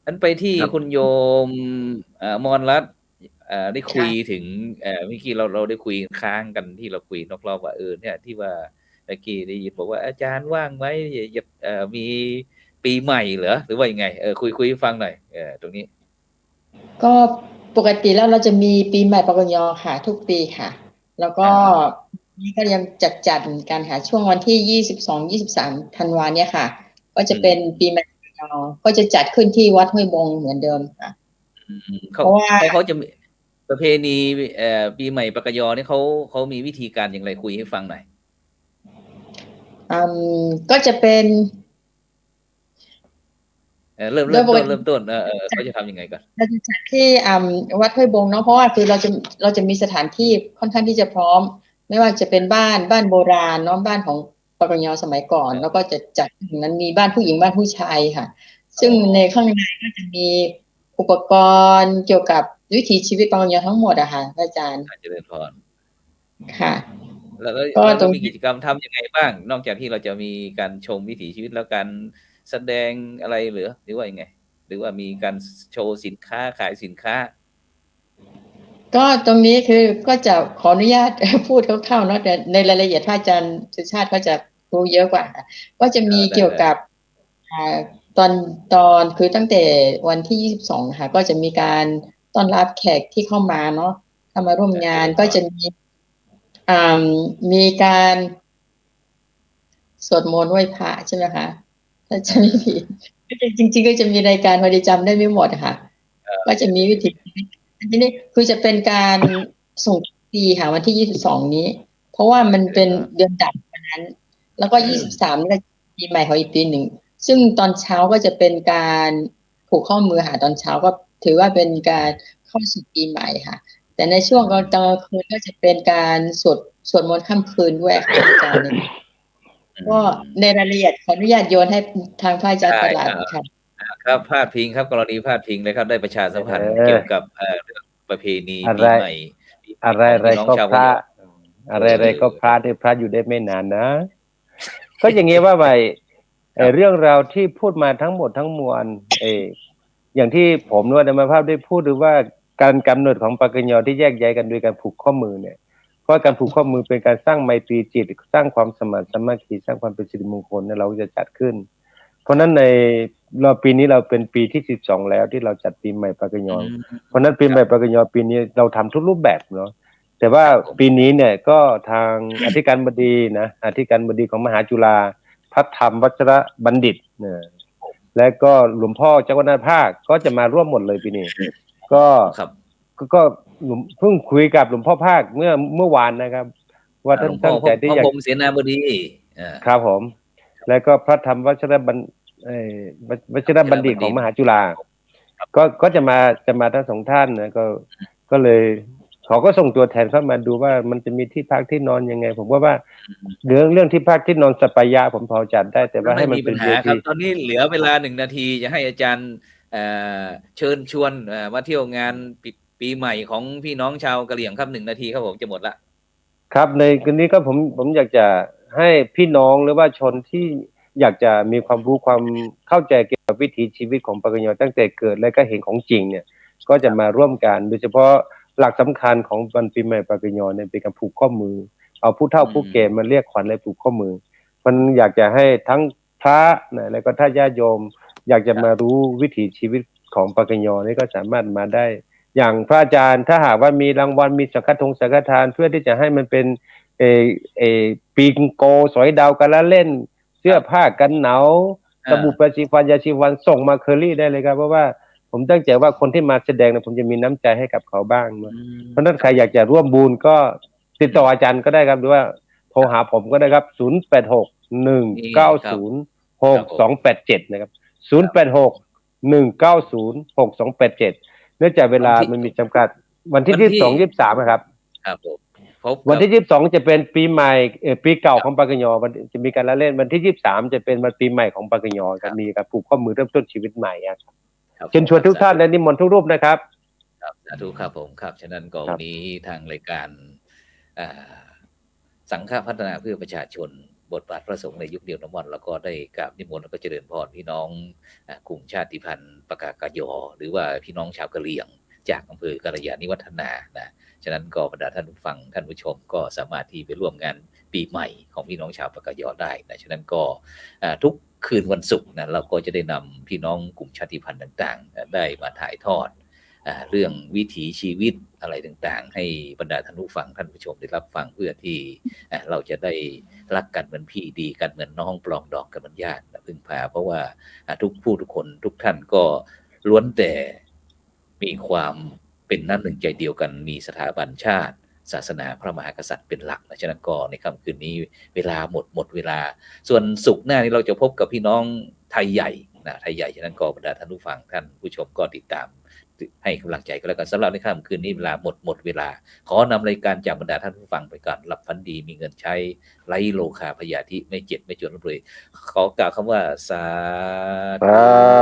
อันไปที่คุณโยมมรรัตน์ได้คุยถึงเมื่อกี้เราได้คุยค้างกันที่เราคุยนอกรอบว่าเนี่ยที่ว่าเมื่อกี้ได้ยินบอกว่าอาจารย์ว่างไหมมีปีใหม่เหรอหรือว่ายังไงคุยให้ฟังหน่อยตรงนี้ก็ปกติแล้วเราจะมีปีใหม่ปกญค่ะทุกปีค่ะแล้วก็นี่ก็ยังจัดการหาช่วงวันที่22-23ธันวาเนี่ยค่ะก็จะเป็นปีใหม่ปกญก็จะจัดขึ้นที่วัดห้วยบงเหมือนเดิมค่ะเพราะว่าเขาจะมีประเพณีปีใหม่ปกญนี่เขามีวิธีการอย่างไรคุยให้ฟังหน่อยก็จะเป็นเริ่มต้นเขาจะทำยังไงก่อนเราจะจัดที่วัดห้วยบงเนาะเพราะว่าคือเราจะมีสถานที่ค่อนข้างที่จะพร้อมไม่ว่าจะเป็นบ้านโบราณเนาะบ้านของปกญสมัยก่อนแล้วก็จะจัดนั้นมีบ้านผู้หญิงบ้านผู้ชายค่ะซึ่งในข้างในก็จะมีอุปกรณ์เกี่ยวกับวิถีชีวิตปกญทั้งหมดอะค่ะอาจารย์เจริญพรค่ะแล้วก็มีกิจกรรมทำยังไงบ้างนอกจากที่เราจะมีการชมวิถีชีวิตแล้วการแสดงอะไรหรือว่ายังไงหรือว่ามีการโชว์สินค้าขายสินค้าก็ตรงนี้คือก็จะขออนุญาตพูดคร่าวๆเนาะแต่ในรายละเอียดพระอาจารย์สุชาติก็จะรู้เยอะกว่าก็จะมีเกี่ยวกับตอนคือตั้งแต่วันที่22ค่ะก็จะมีการต้อนรับแขกที่เข้ามาเนาะเข้ามาร่วมงานก็จะมีการสวดมนต์ไหว้พระใช่ไหมคะถ้าจะไม่ผิดจริงๆก็จะมีรายการพอดีจำได้ไม่หมดค่ะก็จะมีวิธีทีนี้คือจะเป็นการส่งปีค่ะวันที่22นี้เพราะว่ามันเป็นเดือนดับนั้นแล้วก็23นี่ก็ปีใหม่ของอีกปีหนึ่งซึ่งตอนเช้าก็จะเป็นการผูกข้อมือหาตอนเช้าก็ถือว่าเป็นการเข้าสู่ปีใหม่ค่ะแต่ในช่วงกลางคืนก็จะเป็นการสวดมนต์ค่ำคืนด้วยค่ะอาจารย์ก็ในรายละเอียดขออนุญาตโยนให้ทางพระอาจารย์ตลาดค่ะครับพาดพิงครับกรณีพาดพิงเลยครับได้ประชาสัมพันธ์เกี่ยวกับเรื่องประเพณีปีใหม่อะไรก็พระอะไรก็พระที่พระอยู่ได้ไม่นานนะก็อย่างงี้ว่าไปเรื่องราวที่พูดมาทั้งหมดทั้งมวลอย่างที่ผมนวดธรรมภาพได้พูดหรือว่าการกำหนดของปกญที่แยกแยะกันโดยการผูกข้อมือเนี่ยเพราะการผูกข้อมือเป็นการสร้างไมตรีจิตสร้างความสมานสามัคคีสร้างความเป็นสิริมงคลเนี่ยเราจะจัดขึ้นเพราะนั้นในปีนี้เราเป็นปีที่12แล้วที่เราจัดปีใหม่ปกญเพราะนั้นปีใหม่ปกญปีนี้เราทำทุกรูปแบบเนาะแต่ว่าปีนี้เนี่ยก็ทางอธิการบดีนะอธิการบดีของมหาจุฬาพระธรรมวัชรบัณฑิตเนี่ยและก็หลวงพ่อเจ้าคณะภาคก็จะมาร่วมหมดเลยปีนี้ก็เพิ่งคุยกับหลวงพ่อภาคเมื่อวานนะครับว่าท่านตั้งใจที่อยากเสนาบดีครับผมแล้วก็พระธรรมวัชรบัณฑิตของมหาจุฬาก็จะมาทั้งสองท่านนะก็เลยเขาก็ส่งตัวแทนเข้ามาดูว่ามันจะมีที่พักที่นอนยังไงผมว่าเรื่องที่พักที่นอนสปายาผมพอจัดได้แต่ว่าให้มันเป็นปัญหาครับตอนนี้เหลือเวลา1 นาทีจะให้อาจารย์เชิญชวนมาเที่ยวงานปีใหม่ของพี่น้องชาวกะเหรี่ยงครับ1 นาทีครับผมจะหมดละครับในคืนนี้ก็ผมอยากจะให้พี่น้องหรือว่าชนที่อยากจะมีความรู้ความเข้าใจเกี่ยวกับวิถีชีวิตของปกญตั้งแต่เกิดและก็เห็นของจริงเนี่ยก็จะมาร่วมกันโดยเฉพาะหลักสำคัญของวันปีใหม่ปกญเนี่ยเป็นการผูกข้อมือเอาผู้เฒ่าผู้แก่มาเรียกขวัญและผูกข้อมือมันอยากจะให้ทั้งพระนะและก็ท่านญาติโยมอยากจะมารู้วิถีชีวิตของปกญนี่ก็สามารถมาได้อย่างพระอาจารย์ถ้าหากว่ามีรางวัลมีสังฆทานเพื่อที่จะให้มันเป็นปีงโกสอยดาวกันละเล่นเสื้อผ้ากันหนาว สบู่แปรงสีฟันยาสีฟันส่งมาเคอรี่ได้เลยครับเพราะว่าผมตั้งใจว่าคนที่มาแสดงเนี่ยผมจะมีน้ำใจให้กับเขาบ้างนะเพราะฉะนั้นใครอยากจะร่วมบุญก็ติดต่ออาจารย์ก็ได้ครับหรือว่าโทรหาผมก็ได้ครับ0861906287นะครับ0861906287เนื่องจากเวลามันมีจำกัดวันที่22 23นะครับ ครับผมพบ วันที่22จะเป็นปีใหม่ปีเก่าของปากกยอวันจะมีการละเล่นวันที่23จะเป็นวันปีใหม่ของปากกยอครับมีการผูกข้อมือเริ่มต้นชีวิตใหม่ครับเชิญชวนทุกท่านและนิมนต์ทุกรูปนะครับ ครับสาธุครับผมครับฉะนั้นก็วันนี้ทางรายการสังฆพัฒนาเพื่อประชาชนบทบาทพระสงฆ์ในยุคเดียวน้ำวันแล้วก็ได้กราบนิมนต์แล้วก็เจริญพรพี่น้องกลุ่มชาติพันธุ์ปากากยอหรือว่าพี่น้องชาวกะเหรี่ยงจากอำเภอกาฬยาณิวัฒนานะฉะนั้นก็บรรดาท่านผู้ฟังท่านผู้ชมก็สามารถที่ไปร่วมงานปีใหม่ของพี่น้องชาวปากากยอได้นะฉะนั้นก็ทุกคืนวันศุกร์นะเราก็จะได้นำพี่น้องกลุ่มชาติพันธุ์ต่างๆได้มาถ่ายทอดเรื่องวิถีชีวิตอะไรต่างๆให้บรรดาท่านผู้ฟังท่านผู้ชมได้รับฟังเพื่อที่เราจะได้รักกันเหมือนพี่ดีกันเหมือนน้องปลองดอกกันเหมือนญาติพึ่งพาเพราะว่าทุกผู้ทุกคนทุกท่านก็ล้วนแต่มีความเป็นน้ำหนึ่งใจเดียวกันมีสถาบันชาติศาสนาพระมหากษัตริย์เป็นหลักนะฉะนั้นก็ในค่ำคืนนี้เวลาหมดเวลาส่วนศุกร์หน้านี้เราจะพบกับพี่น้องไทยใหญ่นะไทยใหญ่ฉะนั้นก็บรรดาท่านผู้ฟังท่านผู้ชมก็ติดตามให้กำลังใจก็แล้วกันสำหรับในค่ำคืนนี้เวลาหมดเวลาขอนำรายการจากบรรดาท่านผู้ฟังไปก่อนหลับฝันดีมีเงินใช้ไร้โลคาพยาธิไม่เจ็บไม่จนรวยขอกล่าวคำว่าสาธุ